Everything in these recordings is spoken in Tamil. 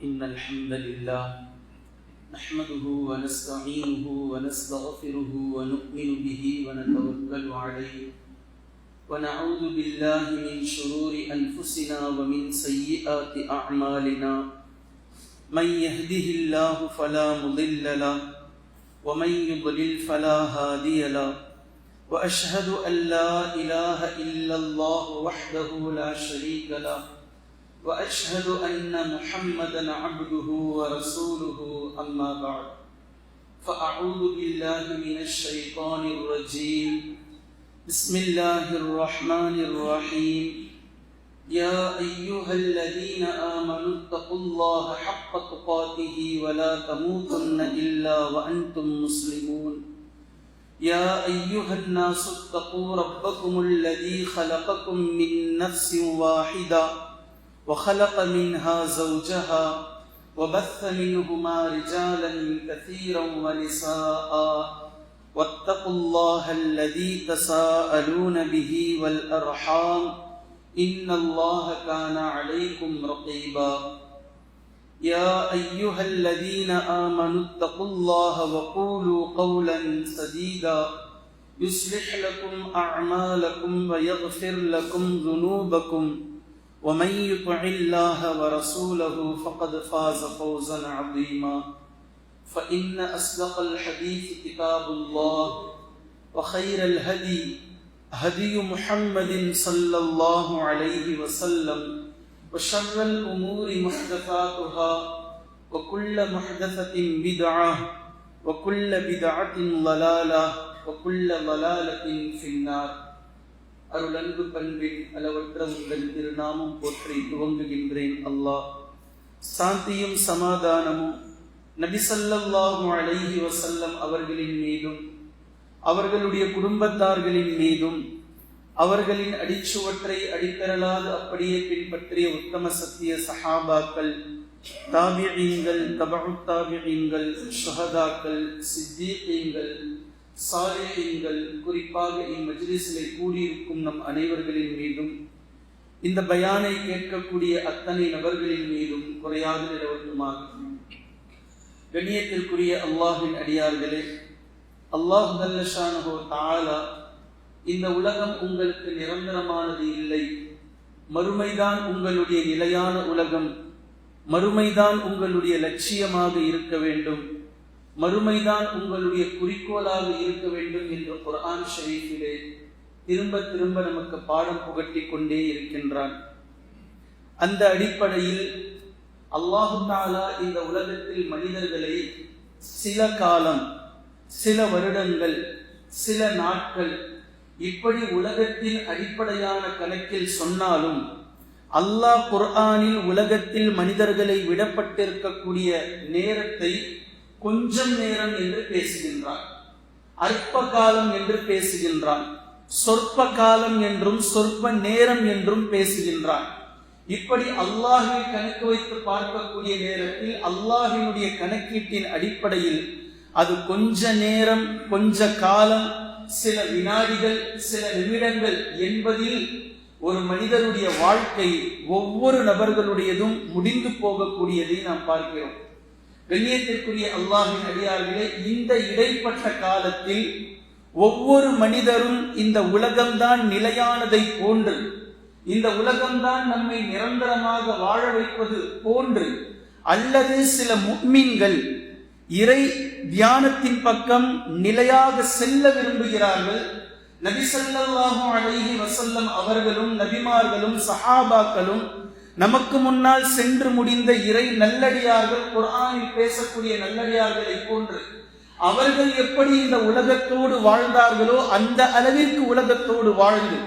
إن الحمد لله نحمده ونستعينه ونستغفره ونؤمن به ونتوكل عليه ونعوذ بالله من شرور أنفسنا ومن سيئات أعمالنا من يهده الله فلا مضل له ومن يضلل فلا هادي له وأشهد أن لا إله إلا الله وحده لا شريك له وأشهد أن محمدًا عبده ورسوله أما بعد فأعوذ بالله من الشيطان الرجيم بسم الله الرحمن الرحيم يا أيها الذين آمنوا اتقوا الله حق تقاته ولا تموتن إلا وأنتم مسلمون يا أيها الناس اتقوا ربكم الذي خلقكم من نفس واحدة وخلق منها زوجها وبث منهما رجالا كثيرا ونساء واتقوا الله الذي تساءلون به والأرحام إن الله كان عليكم رقيبا يا أيها الذين آمنوا اتقوا الله وقولوا قولا سديدا يصلح لكم أعمالكم ويغفر لكم ذنوبكم ومن يطع الله ورسوله فقد فاز فوزا عظيما فإن أصدق الحديث كتاب الله وخير الهدي هدي محمد صلى الله عليه وسلم وشر الأمور محدثاتها وكل محدثة بدعة وكل بدعة ضلالة وكل ضلالة في النار. அருளன்பு பண்பின் அளவற்ற உங்கள் திருநாமம் போற்றி துவங்குகின்றேன். அல்லாஹ் சாந்தியும் சமாதானமும் நபி ஸல்லல்லாஹு அலைஹி வஸல்லம் அவர்களின் மீதும் அவர்களுடைய குடும்பத்தார்களின் மீதும் அவர்களின் அடிச்சுவற்றை அடித்தரலாது அப்படியே பின்பற்றிய உத்தம சத்திய சஹாபாக்கள், தாபிஈன்கள், தபஉ தாபிஈன்கள், ஷுஹதாக்கள், சித்தீகீன்கள், சாலிஹீன்கள், குறிப்பாக இம்மஜ்லிஸிலே கூடியிருக்கும் நம் அனைவர்களின் மீதும் இந்த பயானை கேட்கக்கூடிய அத்தனை நபர்களின் மீதும் குறையாக நிலவட்டுமாக. கண்ணியத்திற்குரிய அல்லாஹ்வின் அடியார்களே, அல்லாஹ் ஜல்ல ஷானஹு தஆலா இந்த உலகம் உங்களுக்கு நிரந்தரமானது இல்லை, மறுமைதான் உங்களுடைய நிலையான உலகம், மறுமைதான் உங்களுடைய லட்சியமாக இருக்க வேண்டும், மறுமைதான் உங்களுடைய குறிக்கோளாக இருக்க வேண்டும் என்று குர்ஆன் ஷரீஃபிலே திரும்ப திரும்ப நமக்கு பாடம் புகட்டி கொண்டே இருக்கின்றான். அந்த அடிப்படையில் அல்லாஹு தஆலா இந்த உலகத்தில் மனிதர்களை சில காலம், சில வருடங்கள், சில நாட்கள் இப்படி உலகத்தின் அடிப்படையான கணக்கில் சொன்னாலும் அல்லாஹ் குர்ஆனில் உலகத்தில் மனிதர்களை விடப்பட்டிருக்கக்கூடிய நேரத்தை கொஞ்சம் நேரம் என்று பேசுகின்றான், அற்ப காலம் என்று பேசுகின்றான், சொற்ப காலம் என்றும் சொற்ப நேரம் என்றும் பேசுகின்றான். இப்படி அல்லாஹ்வை கணக்கு வைத்து பார்க்கக்கூடிய நேரத்தில் அல்லாஹ்வினுடைய கணக்கீட்டின் அடிப்படையில் அது கொஞ்ச நேரம், கொஞ்ச காலம், சில வினாடிகள், சில நிமிடங்கள் என்பதில் ஒரு மனிதனுடைய வாழ்க்கை ஒவ்வொரு நபர்களுடையதும் முடிந்து போகக்கூடியதை நாம் பார்க்கிறோம். கண்ணியத்திற்குரிய அல்லாஹ்வின் அடியார்களே, இந்த இடைப்பட்ட காலத்தில் ஒவ்வொரு மனிதரும் இந்த உலகம்தான் நிலையானதை போன்று, இந்த உலகம்தான் நம்மை நிரந்தரமாக வாழ வைப்பது போன்று, அல்லது சில முஃமின்கள் இறை தியானத்தின் பக்கம் நிலையாக செல்ல விரும்புகிறார்கள். நபி ஸல்லல்லாஹு அலைஹி வஸல்லம் அவர்களும் நபிமார்களும் சஹாபாக்களும் நமக்கு முன்னால் சென்று முடிந்த இறை நல்லடியார்கள், குர்ஆனில் பேசக்கூடிய நல்லடியார்களை போன்று அவர்கள் எப்படி இந்த உலகத்தோடு வாழ்ந்தார்களோ அந்த அளவிற்கு உலகத்தோடு வாழ்ந்து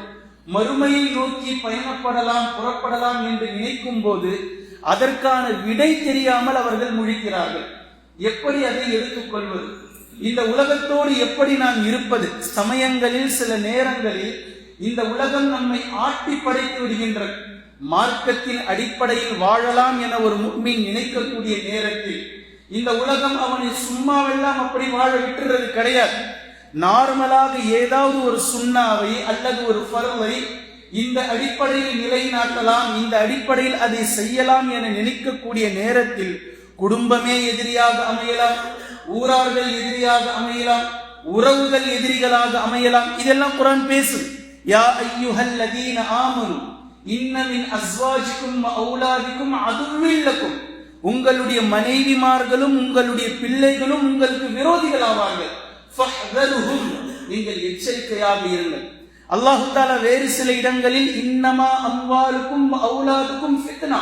மறுமையை நோக்கி பயணப்படலாம், புறப்படலாம் என்று நினைக்கும் போது அதற்கான விடை தெரியாமல் அவர்கள் முழிக்கிறார்கள். எப்படி அதை எடுத்துக்கொள்வது, இந்த உலகத்தோடு எப்படி நாம் இருப்பது? சமயங்களில், சில நேரங்களில் இந்த உலகம் நம்மை ஆட்டி படைத்து விடுகின்றது. மார்க்கத்தின் அடிப்படையில் வாழலாம் என ஒரு முஃமின் நினைக்கக்கூடிய நேரத்தில் இந்த உலகம் அவனை சும்மாவெல்லாம் அப்படி வாழ விட்டுறது கிடையாது. நார்மலாக ஏதாவது ஒரு சுன்னாவை அல்லது ஒரு ஃபர்லை இந்த அடிப்படையில் நிலைநாட்டலாம், இந்த அடிப்படையில் அதை செய்யலாம் என நினைக்கக்கூடிய நேரத்தில் குடும்பமே எதிரியாக அமையலாம், ஊரார்கள் எதிரியாக அமையலாம், உறவுகள் எதிரிகளாக அமையலாம். இதெல்லாம் குர்ஆன் பேசும். யா அய்யுஹல்லதீன ஆமனு இன்ன மின் அஸ்வாஜிக்கும் வ அவுலாதிக்கும் அதுவ்வில் லக்கும், உங்களுடைய மனைவிமார்களும் உங்களுடைய பிள்ளைகளும் உங்களுக்கு விரோதிகள் ஆவார்கள். ஃபஹ்தருஹும், நீங்கள் எச்சரிக்கையாக இருங்கள். அல்லாஹ் தஆலா வேறு சில இடங்களில் இன்னமா அம்வாலுக்கும் வ அவுலாதுக்கும் ஃபித்னா,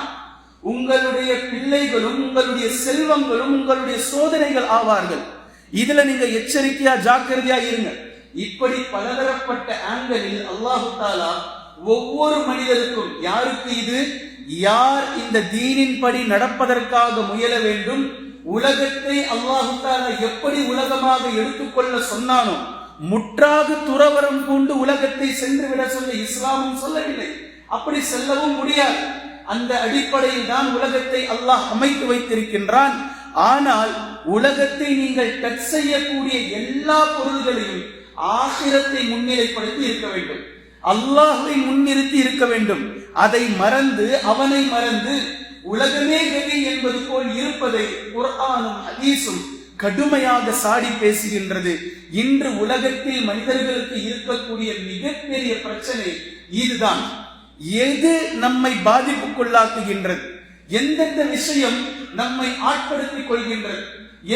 உங்களுடைய பிள்ளைகளும் உங்களுடைய செல்வங்களும் உங்களுடைய சோதனைகள் ஆவார்கள். இதுல நீங்க எச்சரிக்கையா ஜாக்கிரதையா இருங்க. இப்படி பலதரப்பட்ட ஆங்கிளில் அல்லாஹ் தஆலா ஒவ்வொரு மனிதருக்கும், யாருக்கு இது, யார் இந்த தீனின் படி நடப்பதற்காக முயல வேண்டும், உலகத்தை அல்லாஹ் தஆலா எப்படி உலகமாக எடுத்துக்கொள்ள சொன்னானோ, முற்றாக துறவரம் கொண்டு உலகத்தை சென்று விட சொல்ல இஸ்லாமும் சொல்லவில்லை, அப்படி செல்லவும் முடியாது. அந்த அடிப்படையில் தான் உலகத்தை அல்லாஹ் அமைத்து வைத்திருக்கின்றான். ஆனால் உலகத்தை நீங்கள் டச் செய்யக்கூடிய எல்லா பொருள்களையும் ஆகிரத்தை முன்னிலைப்படுத்தி இருக்க வேண்டும், அல்லாஹ்வை முன்னிறுத்தி இருக்க வேண்டும். அதை மறந்து, அவனை மறந்து உலகமே கதி என்பது போல் இருப்பதை குர்ஆனும் ஹதீஸும் கடுமையாக சாடி பேசுகின்றது. இன்று உலகத்தில் மனிதர்களுக்கு இருக்கக்கூடிய மிகப்பெரிய பிரச்சனை இதுதான். எது நம்மை பாதிப்புக்குள்ளாக்குகின்றது, எந்தெந்த விஷயம் நம்மை ஆட்படுத்திக் கொள்கின்றது,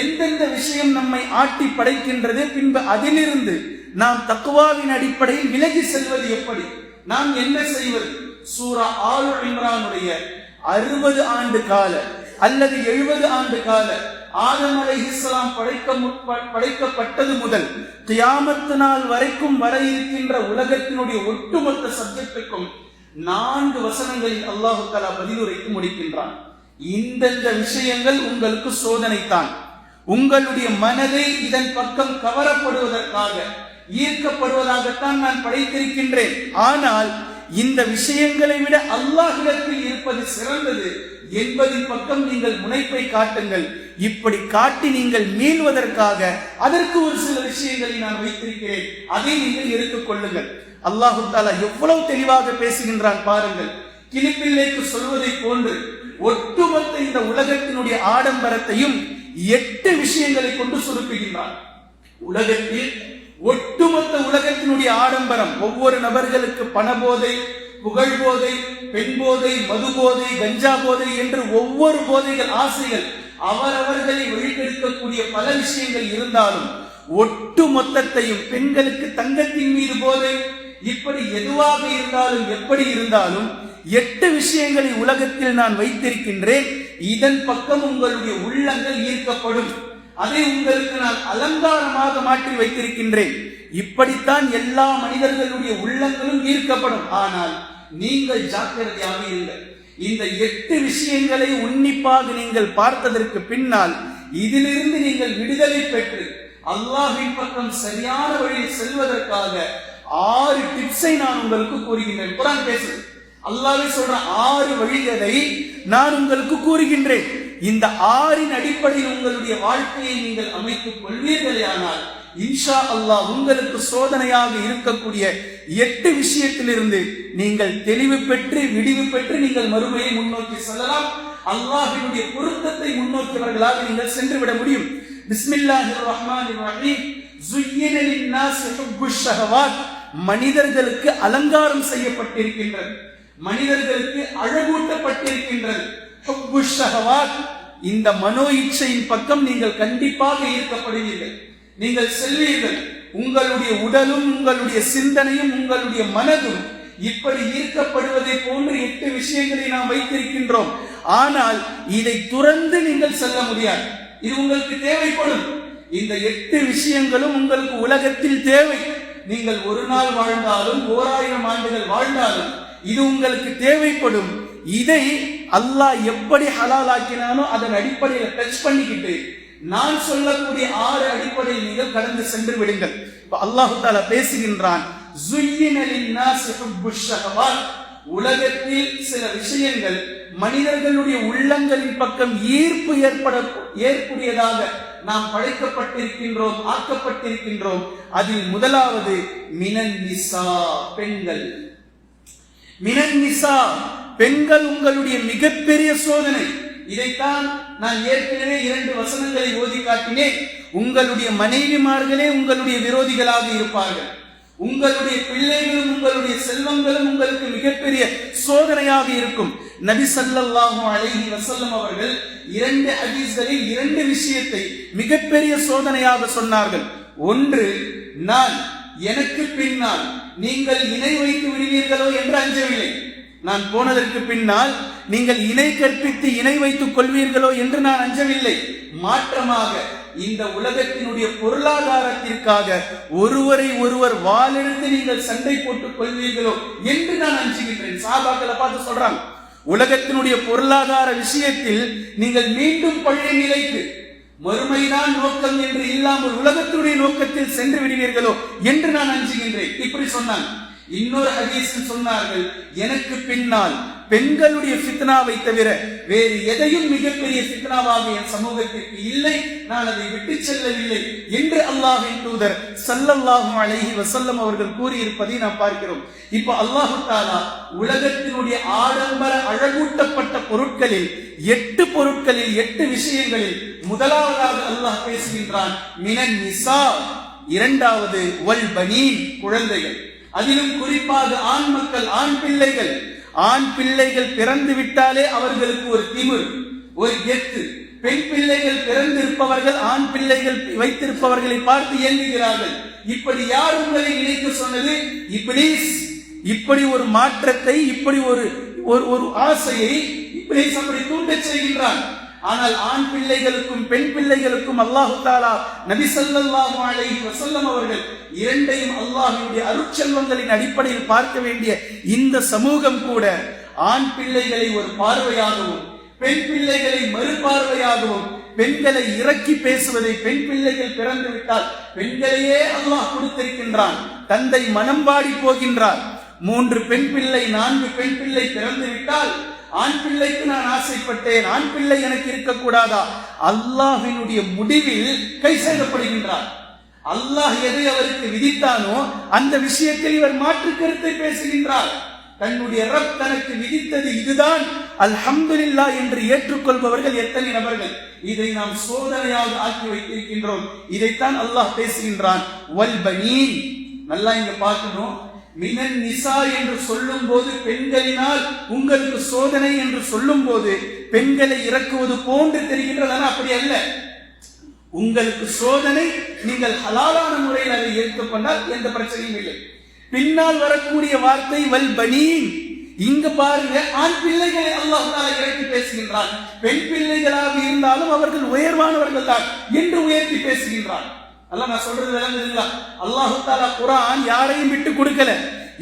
எந்தெந்த விஷயம் நம்மை ஆட்டி படைக்கின்றது, பின்பு அதிலிருந்து நாம் தக்வாவின் அடிப்படையில் விலகி செல்வது எப்படி, நாம் என்ன செய்வது. சூரா ஆல் இம்ரானுடைய 60 ஆண்டு கால அல்லது 70 ஆண்டு கால ஆதம் அலைஹிஸ்ஸலாம் படைக்கப்பட்டது முதல் கியாமத் நாள் வரைக்கும் வர இருக்கின்ற உலகத்தினுடைய ஒட்டுமொத்த சப்ஜெக்டுக்கும் 4 வசனங்களில் அல்லாஹ் தஆலா பதிலுரைத்து முடிக்கின்றான். இந்தந்த விஷயங்கள் உங்களுக்கு சோதனைத்தான், உங்களுடைய மனதை இதன் பக்கம் கவரப்படுவதற்காக, ஈர்க்கப்படுவதாகத்தான் நான் படைத்திருக்கின்றேன். ஆனால் இந்த விஷயங்களை விட அல்லாஹ்விடத்தில் இருப்பது சிறந்தது என்பதின் பக்கம் நீங்கள் முனைப்பை காட்டுங்கள். இப்படி காட்டி நீங்கள் மீள்வதற்காக அதற்கு ஒரு சில விஷயங்களை நான் வைத்திருக்கிறேன், அதை நீங்கள் எடுத்துக் கொள்ளுங்கள். அல்லாஹ் தஆலா எவ்வளவு தெளிவாக பேசுகின்றான் பாருங்கள். கிளிப்பிள்ளைக்கு சொல்வதை போன்று ஒட்டுமொத்த இந்த உலகத்தினுடைய ஆடம்பரத்தையும் 8 விஷயங்களை கொண்டு சுருக்குகின்றான். உலகத்தில் ஒட்டுமொத்த உலகத்தினுடைய ஆடம்பரம், ஒவ்வொரு நபர்களுக்கு பணபோதை, புகழ் போதை, பெண் போதை, மது போதை, கஞ்சா போதை என்று ஒவ்வொரு போதைகள், ஆசைகள், அவரவர்களை வெளிக்கெடுக்கக்கூடிய பல விஷயங்கள் இருந்தாலும் ஒட்டு மொத்தத்தையும், பெண்களுக்கு தங்கத்தின் மீது போதை, இப்படி எதுவாக இருந்தாலும் எப்படி இருந்தாலும் 8 விஷயங்களை உலகத்தில் நான் வைத்திருக்கின்றேன். இதன் பக்கம் உங்களுடைய உள்ளங்கள் ஈர்க்கப்படும். அதை உங்களுக்கு நான் அலங்காரமாக மாற்றி வைத்திருக்கின்றேன். இப்படித்தான் எல்லா மனிதர்களுடைய உள்ளங்களும் ஈர்க்கப்படும். ஆனால் நீங்கள் ஜாக்கிரதையாக இருங்கள். இந்த 8 விஷயங்களை உன்னிப்பாக நீங்கள் பார்த்ததற்கு பின்னால் இதிலிருந்து நீங்கள் விடுதலை பெற்று அல்லாஹ்வின் பக்கம் சரியான வழியில் செல்வதற்காக 6 டிப்ஸை நான் உங்களுக்கு கூறுகின்றேன். குர்ஆன் பேசுது, அல்லாஹ்வே சொல்ற 6 வழிகளை நான் உங்களுக்கு கூறுகின்றேன். இந்த 6 அடிப்படையில் உங்களுடைய வாழ்க்கையை நீங்கள் அமைத்துக் கொள்வீர்களேயானால் இன்ஷா அல்லாஹ் உங்களுக்கு சோதனையாக இருக்கக்கூடிய 8 விஷயத்திலிருந்து நீங்கள் தெளிவு பெற்று, விடிவு பெற்று நீங்கள் மறுமையை முன்னோக்கி செல்லலாம். அல்லாஹ்வினுடைய பொருத்தத்தை முன்னோக்கியவர்களாக நீங்கள் சென்று விட முடியும். பிஸ்மில்லாஹிர் ரஹ்மானிர் ரஹீம். ஸுய்யின லின்னாஸி ஹுப்புஷ் ஷஹவாத், மனிதர்களுக்கு அலங்காரம் செய்யப்பட்டிருக்கின்றது, மனிதர்களுக்கு அழகூட்டப்பட்டிருக்கின்றது. ஹுப்புஷ் ஷஹவாத், இந்த மனோ இச்சையின் பக்கம் நீங்கள் கண்டிப்பாக ஈர்க்கப்படுவீர்கள், நீங்கள் செல்வீர்கள். உங்களுடைய உடலும் உங்களுடைய சிந்தனையும் உங்களுடைய மனதும் இப்படி ஈர்க்கப்படுவதை போன்று 8 விஷயங்களை நாம் வைத்திருக்கின்றோம். ஆனால் இதை துறந்து நீங்கள் செல்ல முடியாது. இது உங்களுக்கு தேவைப்படும். இந்த 8 விஷயங்களும் உங்களுக்கு உலகத்தில் தேவை. நீங்கள் ஒரு நாள் வாழ்ந்தாலும் 1000 ஆண்டுகள் வாழ்ந்தாலும் இது உங்களுக்கு தேவைப்படும். இதை அல்லாஹ் எப்படி ஹலால் ஆக்கினானோ அதன் அடிப்படையில் டச் பண்ணிக்கிட்டு நான் சொல்லக்கூடிய 6 அடிப்படையில் நீங்கள் கடந்து சென்று விடுங்கள். அல்லாஹ் தஆலா பேசுகின்றான், ஸுய்யின லின்னாஸி ஹுப்புஷ் ஷஹவாத், உலகத்தில் சில விஷயங்கள் மனிதர்களுடைய உள்ளங்களின் பக்கம் ஈர்ப்பு ஏற்புடையதாக நாம் படைக்கப்பட்டிருக்கின்றோம், ஆக்கப்பட்டிருக்கின்றோம். அதில் முதலாவது மினன் நிசா, பெண்கள். மினன் நிசா, பெண்கள் உங்களுடைய மிகப்பெரிய சோதனை. இதைத்தான் நான் ஏற்கனவே 2 வசனங்களை ஓதி காட்டினேன். உங்களுடைய மனைவிமார்களே உங்களுடைய விரோதிகளாக இருப்பார்கள். உங்களுடைய பிள்ளைகளும் உங்களுடைய செல்வங்களும் உங்களுக்கு மிகப்பெரிய சோதனையாக இருக்கும். நபி ஸல்லல்லாஹு அலைஹி வஸல்லம் அவர்கள் 2 ஹதீஸ்களில் 2 விஷயத்தை மிகப்பெரிய சோதனையாக சொன்னார்கள். ஒன்று, நான் எனக்கு பின்னால் நீங்கள் இணை வைத்து விடுவீர்களோ என்று அஞ்சவில்லை. நான் போனதற்கு பின்னால் நீங்கள் இணை கற்பித்து இணை வைத்துக் கொள்வீர்களோ என்று நான் அஞ்சவில்லை. மாற்றமாக இந்த உலகத்தினுடைய பொருளாதாரத்திற்காக ஒருவரை ஒருவர் வாளெடுத்து நீங்கள் சண்டை போட்டுக் கொள்வீர்களோ என்று நான் அஞ்சுகின்றேன். சஹாபாக்களை பார்த்து சொல்றாங்க, உலகத்தினுடைய பொருளாதார விஷயத்தில் நீங்கள் மீண்டும் பழைய நிலைக்கு, மறுமைதான் நோக்கம் என்று இல்லாமல் உலகத்தினுடைய நோக்கத்தில் சென்று விடுவீர்களோ என்று நான் அஞ்சுகின்றேன். இப்படி சொன்னாங்க. இன்னொரு ஹதீஸில் சொன்னார்கள், எனக்கு பின்னால் பெண்களுடைய ஃபித்னாவை தவிர வேறு எதையும் மிகப்பெரிய ஃபித்னாவாக என் சமூகத்திற்கு இல்லை, நான் அதை விட்டு செல்லவில்லை என்று அல்லாஹ்வின் தூதர் ஸல்லல்லாஹு அலைஹி வஸல்லம் அவர்கள் கூறியிருப்பதை நாம் பார்க்கிறோம். இப்ப அல்லாஹ் தஆலா உலகத்தினுடைய ஆடம்பர அழகூட்டப்பட்ட பொருட்களில் 8 பொருட்களில் 8 விஷயங்களில் முதலாவதாக அல்லாஹ் பேசுகின்றான் மினன் நிசா, இரண்டாவது வல் பனீன், குழந்தைகள். அதிலும் குறிப்பாக ஆண் மக்கள், ஆண் பிள்ளைகள். ஆண் பிள்ளைகள் பிறந்து விட்டாலே அவர்களுக்கு ஒரு திமிர், ஒரு கெத்து. பெண் பிள்ளைகள் பிறந்திருப்பவர்கள் ஆண் பிள்ளைகள் வைத்திருப்பவர்களை பார்த்து இயங்குகிறார்கள். இப்படி யார் உங்களை நினைக்க சொன்னது? இப்லீஸ். இப்படி ஒரு மாற்றத்தை, இப்படி ஒரு ஆசையை இப்லீஸ் அப்படி தூண்டச் செய்கின்றான். ஆனால் ஆண் பிள்ளைகளுக்கும் பெண் பிள்ளைகளுக்கும் அல்லாஹ் தஆலா நபி ஸல்லல்லாஹு அலைஹி வஸல்லம் அவர்கள் இரண்டையும் அல்லாஹ்வுடைய அருட்செல்வங்களின் அடிப்படையில் பார்க்க வேண்டிய இந்த சமூகம் கூட ஆண் பிள்ளைகளை ஒரு பார்வையாகவும் பெண் பிள்ளைகளை மறுபார்வையாகவும், பெண்களை இறக்கி பேசுவதை, பெண் பிள்ளைகள் பிறந்து விட்டால் பெண்களையே அல்லாஹ் கொடுத்திருக்கின்றான். தந்தை மனம் வாடி போகின்றார். 3 பெண் பிள்ளை 4 பெண் பிள்ளை பிறந்து விட்டால் ஆண் பிள்ளைக்கு நான் ஆசைப்பட்டேன், ஆண் பிள்ளை எனக்கு இருக்கக்கூடாதா? அல்லாஹ்வினுடைய முடிவில் கை செய்யப்படுகின்றார். அல்லாஹ் எதை அவருக்கு விதித்தானோ அந்த விஷயத்தில் இவர் மாற்று கருத்தை பேசுகின்றார். தன்னுடைய ரப் தனக்கு விதித்தது இதுதான், அல்ஹம்துலில்லாஹ் என்று ஏற்றுக்கொள்பவர்கள் எத்தனை நபர்கள்? இதை நாம் சோதனையாக ஆக்கி வைத்திருக்கின்றோம். இதைத்தான் அல்லாஹ் பேசுகின்றான். வல் பனீன். நல்லா இங்க பார்க்கணும். மினன் நிசா என்று சொல்லும் போது பெண்களினால் உங்களுக்கு சோதனை என்று சொல்லும் போது பெண்களை இறக்குவது போன்று தெரிகின்றது. அப்படி அல்ல. உங்களுக்கு சோதனை, நீங்கள் ஹலாலான முறையில் அதை ஏற்றுக்கொண்டால் எந்த பிரச்சனையும் இல்லை. பின்னால் வரக்கூடிய வார்த்தை வல் பனீன். இங்க பாருங்க, ஆண் பிள்ளைகளை அல்லாஹ் தஆலா இறக்கி பேசுகின்றான். பெண் பிள்ளைகளாக இருந்தாலும் அவர்கள் உயர்வானவர்கள் தான் என்று உயர்த்தி பேசுகின்றான். அல்லாஹ் நான் சொல்றது விளங்குதுங்களா? அல்லாஹ் தஆலா குர்ஆன் யாரையும் விட்டு கொடுக்கல,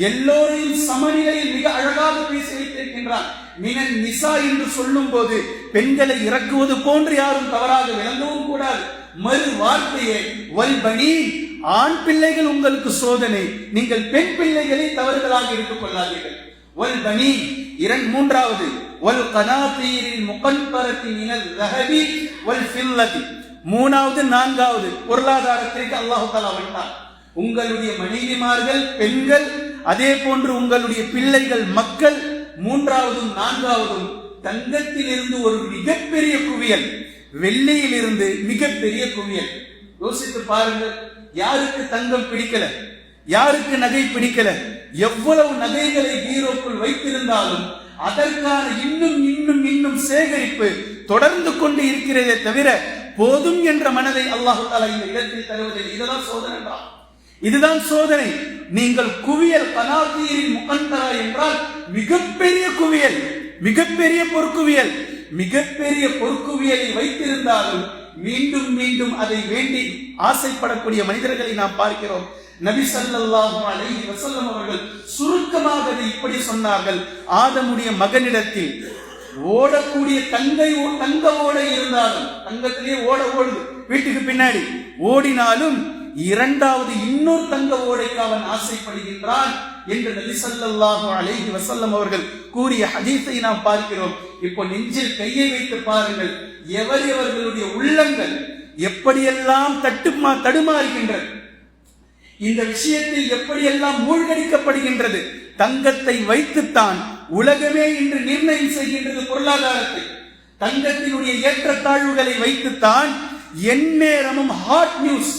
எல்லோரையும் சமநிலையில் மிக அழகாக பேசி வைத்திருக்கின்றான். மினன் நிசா என்று சொல்லும் போது பெண்களை இறக்குவது போன்று யாரும் தவறாக விளங்கவும் கூடாது. மறு வார்த்தையே வல் பனீன், ஆண் பிள்ளைகள் உங்களுக்கு சோதனை, நீங்கள் பெண் பிள்ளைகளை தவறுகளாக எடுத்துக் கொள்ளாதீர்கள். வல் பனீன். மூன்றாவது வல் கனாதீரில் முகன்பரத்தி மினல் ذهبி வல் ஃபில்லதி. மூணாவது நான்காவது பொருளாதாரத்திற்கு அல்லாஹ் தஆலா வந்தார். உங்களுடைய மனைவிமார்கள் பெண்கள், அதே போன்று உங்களுடைய பிள்ளைகள் மக்கள். மூன்றாவதும் நான்காவதும் தங்கத்திலிருந்து ஒரு மிகப்பெரிய குவியல், வெள்ளியிலிருந்து மிகப்பெரிய குவியல். யோசித்து பாருங்கள், யாருக்கு தங்கம் பிடிக்கல, யாருக்கு நகை பிடிக்கல? எவ்வளவு நகைகளை பீரோக்குள் வைத்திருந்தாலும் அதற்கான இன்னும் இன்னும் இன்னும் சேகரிப்பு தொடர்ந்து கொண்டு இருக்கிறதே தவிர போதும் என்ற மனதை அல்லாஹ் தஆலா இந்த இடத்தில் தருவதில்லை. இதுதான் சோதனை. இதுதான் சோதனை. நீங்கள் குவியல் கனாதீரின் முகந்தரா என்றால் மிகப்பெரிய குவியல், மிகப்பெரிய பொற்குவியல். மிகப்பெரிய பொற்குவியலை வைத்திருந்தாலும் மீண்டும் மீண்டும் அதை வேண்டி ஆசைப்படக்கூடிய மனிதர்களை நாம் பார்க்கிறோம். நபி ஸல்லல்லாஹு அலைஹி வஸல்லம் அவர்கள் சுருக்கமாக இப்படி சொன்னார்கள். ஆதமுடைய மகனிடத்தில் ஓடக்கூடிய தங்க ஓடை இருந்தாலும், தங்கத்திலே ஓடுது வீட்டுக்கு பின்னாடி, ஓடினாலும் இரண்டாவது இன்னொரு தங்க ஓடைக்கு அவன் ஆசைப்படுகின்றான் என்று நபி ஸல்லல்லாஹு அலைஹி வஸல்லம் அவர்கள் கூறிய ஹதீஸை நாம் பார்க்கிறோம். இப்போ நெஞ்சில் கையை வைத்து பாருங்கள், எவர்களுடைய உள்ளங்கள் எப்படியெல்லாம் தடுமாறுகின்றது, இந்த விஷயத்தில் எப்படியெல்லாம் மூழ்கடிக்கப்படுகின்றது. தங்கத்தை வைத்துத்தான் உலகமே இன்று நிர்ணயம் செய்கின்றது பொருளாதாரத்தை. தங்கத்தினுடைய ஏற்றத்தாழ்வுகளை வைத்துத்தான் எந்நேரமும் ஹாட் நியூஸ்.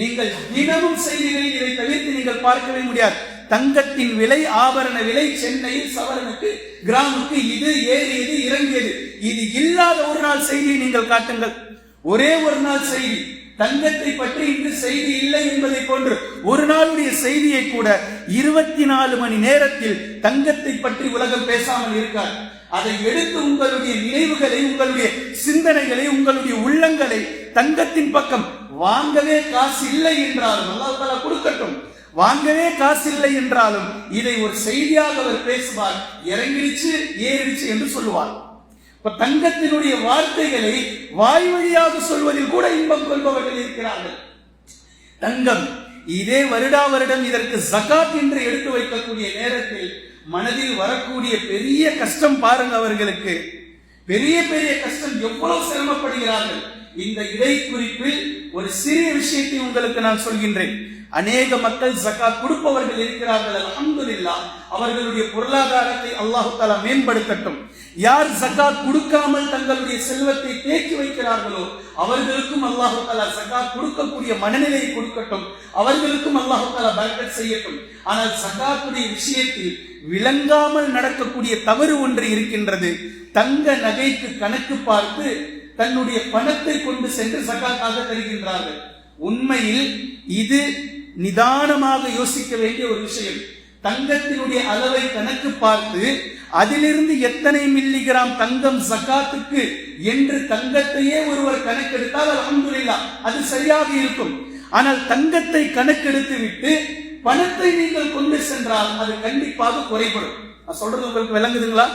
நீங்கள் தினமும் செய்திகளில் இதை தவிர்த்து நீங்கள் பார்க்கவே முடியாது. தங்கத்தின் விலை, ஆபரண விலை சென்னையில் சவரனுக்கு கிராமுக்கு இது ஏறியது இறங்கியது. இது இல்லாத ஒரு நாள் செய்தியை நீங்கள் காட்டுங்கள். ஒரே ஒரு நாள் செய்தி தங்கத்தை பற்றி இன்று செய்தி இல்லை என்பதை போன்று ஒரு நாளுடைய செய்தியை கூட 24 மணி நேரத்தில் தங்கத்தை பற்றி உலகம் பேசாமல் இருக்காது. அதை எடுத்து உங்களுடைய நினைவுகளை, உங்களுடைய சிந்தனைகளை, உங்களுடைய உள்ளங்களை தங்கத்தின் பக்கம் வாங்கவே காசு இல்லை என்றாலும் அல்லாஹ் தஆலா கொடுக்கட்டும், வாங்கவே காசு இல்லை என்றாலும் இதை ஒரு செய்தியாக அவர் பேசுவார். இறங்கிடுச்சு ஏறிடுச்சு என்று சொல்லுவார். தங்கத்தினுடைய வார்த்தைகளை வாய் வழியாக சொல்வதில் கூட இன்பம் கொள்பவர்கள் இருக்கிறார்கள். தங்கம் இதே வருடா வருடம் இதற்கு ஜகாத் என்று எடுத்து வைக்கக்கூடிய நேரத்தில் மனதில் வரக்கூடிய பெரிய கஷ்டம் பாருங்க. அவர்களுக்கு பெரிய பெரிய கஷ்டம், எவ்வளவு சிரமப்படுகிறார்கள். இந்த இடைக்குறிப்பில் ஒரு சிறிய விஷயத்தை உங்களுக்கு நான் சொல்கின்றேன். அநேக மக்கள் ஜகாத் கொடுப்பவர்கள் இருக்கிறார்கள். அல்ஹம்துலில்லாஹ், அவர்களுடைய பொருளாதாரத்தை அல்லாஹ் தஆலா மேம்படுத்தட்டும். யார் ஜகாத் கொடுக்காமல் தங்களுடைய செல்வத்தை தேக்கி வைக்கிறார்களோ அவர்களுக்கும் அல்லாஹ் தஆலா ஜகாத் கொடுக்கக்கூடிய மனநிலையை கொடுக்கட்டும். அவர்களுக்கும் அல்லாஹ் தஆலா பரக்கத் செய்யட்டும். ஆனால் ஜகாத்துடைய விஷயத்தில் விளங்காமல் நடக்கக்கூடிய தவறு ஒன்று இருக்கின்றது. தங்க நகைக்கு கணக்கு பார்த்து தன்னுடைய பணத்தை கொண்டு சென்று ஜகாத்தாக தருகின்றார்கள். உண்மையில் இது நிதானமாக யோசிக்க வேண்டிய ஒரு விஷயம். தங்கத்தினுடைய அளவை கணக்கு பார்த்து அதிலிருந்து எத்தனை மில்லிகிராம் தங்கம் ஜகாத்துக்கு என்று தங்கத்தையே ஒருவர் கணக்கெடுத்தால் அல்ஹம்துலில்லாஹ் அது சரியாக இருக்கும். ஆனால் தங்கத்தை கணக்கெடுத்து விட்டு பணத்தை நீங்கள் கொண்டு சென்றால் அது கண்டிப்பாக குறைபடும். நான் சொல்றது உங்களுக்கு விளங்குதுங்களா?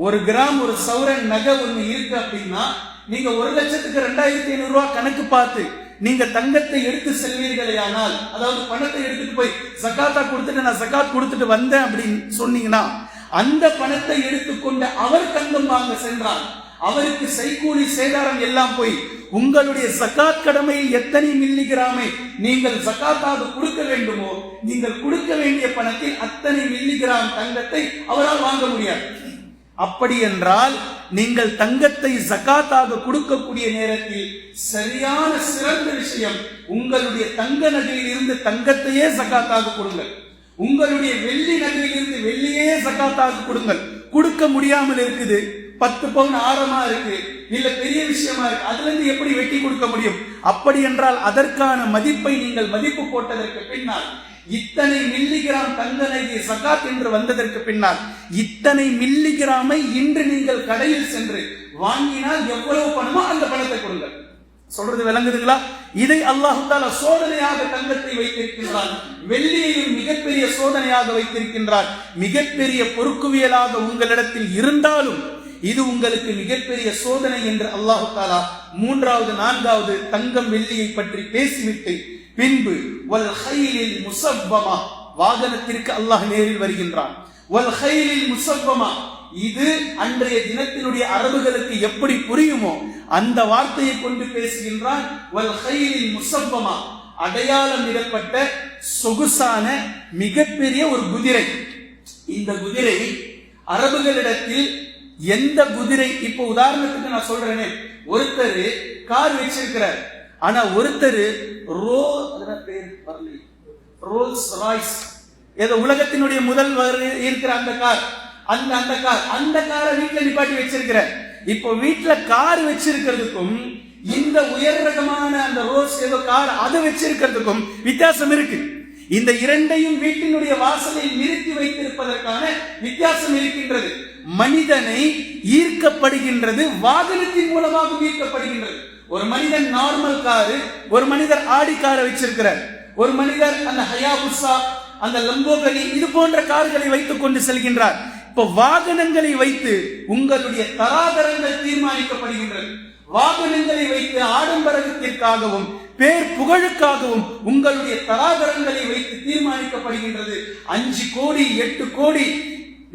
1 கிராம் ஒரு சவரன் நகை ஒண்ணு இருக்கு அப்படின்னா நீங்க 1,02,500 ரூபாய் கணக்கு பார்த்து நீங்க தங்கத்தை எடுத்து செல்வீர்களே, ஆனால் அதாவது பணத்தை எடுத்துட்டு போய் ஜகாத்தா கொடுத்துட்டு நான் ஜகாத் கொடுத்துட்டு வந்தேன் அப்படின்னு சொன்னீங்கன்னா அந்த பணத்தை எடுத்துக்கொண்டு அவர் தங்கம் வாங்க சென்றார். அவருக்கு செய்கூலி சேதாரம் எல்லாம் போய் உங்களுடைய ஜகாத் கடமையில் எத்தனை மில்லிகிராமை நீங்கள் ஜகாத்தாக கொடுக்க வேண்டுமோ நீங்கள் கொடுக்க வேண்டிய பணத்தில் அத்தனை மில்லிகிராம் தங்கத்தை அவரால் வாங்க முடியாது. அப்படி என்றால் நீங்கள் தங்கத்தை ஜகாத்தாக கொடுக்கக்கூடிய நேரத்தில் சரியான சிறந்த விஷயம், உங்களுடைய தங்க நகையில் இருந்து தங்கத்தையே ஜகாத்தாக கொடுங்கள். உங்களுடைய வெள்ளி நகையில் இருந்து வெள்ளியே ஜகாத்தாக கொடுங்கள். கொடுக்க முடியாமல் இருக்குது, 10 பவுன் ஆரமா இருக்கு, இல்ல பெரிய விஷயமா இருக்கு, அதுல இருந்து எப்படி வெட்டி கொடுக்க முடியும்? அப்படி என்றால் அதற்கான மதிப்பை நீங்கள் மதிப்பு போட்டதற்கு பின்னால் இத்தனை மில்லிகிராம் தங்க நகை ஜகாத் என்று வந்ததற்கு பின்னால் இத்தனை மில்லிகிராமை இன்று நீங்கள் கடையில் சென்று வாங்கினால் எவ்வளவு பணமோ அந்த பணத்தை கொடுங்கள். சொல்றது விளங்குதுங்களா? இதை அல்லாஹ் தஆலா சோதனையாக தங்கத்தை வைத்திருக்கின்றான், வெள்ளியையும் மிகப்பெரிய சோதனையாக வைத்திருக்கின்றான். மிகப்பெரிய பொறுக்குவியலாக உங்களிடத்தில் இருந்தாலும் இது உங்களுக்கு மிகப்பெரிய சோதனை என்று அல்லாஹ் தஆலா 3வது 4வது தங்கம் வெள்ளியை பற்றி பேசிவிட்டு பின்பு வல் கைலில் முஸவ்வமா வாகனத்திற்கு அல்லாஹ் நேரில் வருகின்றான். வல் கைலில் முஸவ்வமா இது அன்றைய தினத்தினுடைய அரபுகளுக்கு எப்படி புரியுமோ அந்த வார்த்தையை கொண்டு பேசுகின்றான். வல் கைலில் முஸவ்வமா அடையாளம் இடப்பட்ட சொகுசான மிகப்பெரிய ஒரு குதிரை. இந்த குதிரை அரபுகளிடத்தில் எந்த குதிரை, இப்போ உதாரணத்துக்கு நான் சொல்றேனே, ஒருத்தர் கார் வச்சிருக்கிறார், ஆனா ஒருத்தர் ரோல்ஸ் ராய்ஸ் ஏதோ உலகத்தினுடைய முதல் இருக்கிற அந்த கார், அந்த காரை வீட்டுல நிப்பாட்டி வச்சிருக்கிறார். இப்போ வீட்டுல கார் வச்சிருக்கிறதுக்கும் இந்த உயர் ரகமான அந்த ரோல்ஸ் ஏதோ கார் அதை வச்சிருக்கிறதுக்கும் வித்தியாசம் இருக்கு. இந்த இரண்டையும் வீட்டினுடைய வாசலில் நிறுத்தி வைத்திருப்பதற்கான வித்தியாசம் இருக்கின்றது. மனிதனை ஈர்க்கப்படுகின்றது வாகனத்தின் மூலமாக ஈர்க்கப்படுகின்றது. ஒரு மனிதன் நார்மல் காரு, ஒரு மனிதர் ஆடி காரை வச்சிருக்கிறார், ஒரு மனிதர் அந்த ஹயாபுசா, அந்த லம்போகனி இது போன்ற கார்களை வைத்துக் கொண்டு செல்கின்றார். இப்ப வாகனங்களை வைத்து உங்களுடைய தராதரங்கள் தீர்மானிக்கப்படுகின்றது. வாகனங்களை வைத்து ஆடம்பரத்திற்காகவும் பேர் புகழுக்காகவும் உங்களுடைய தராதரங்களை வைத்து தீர்மானிக்கப்படுகின்றது. 5 கோடி 8 கோடி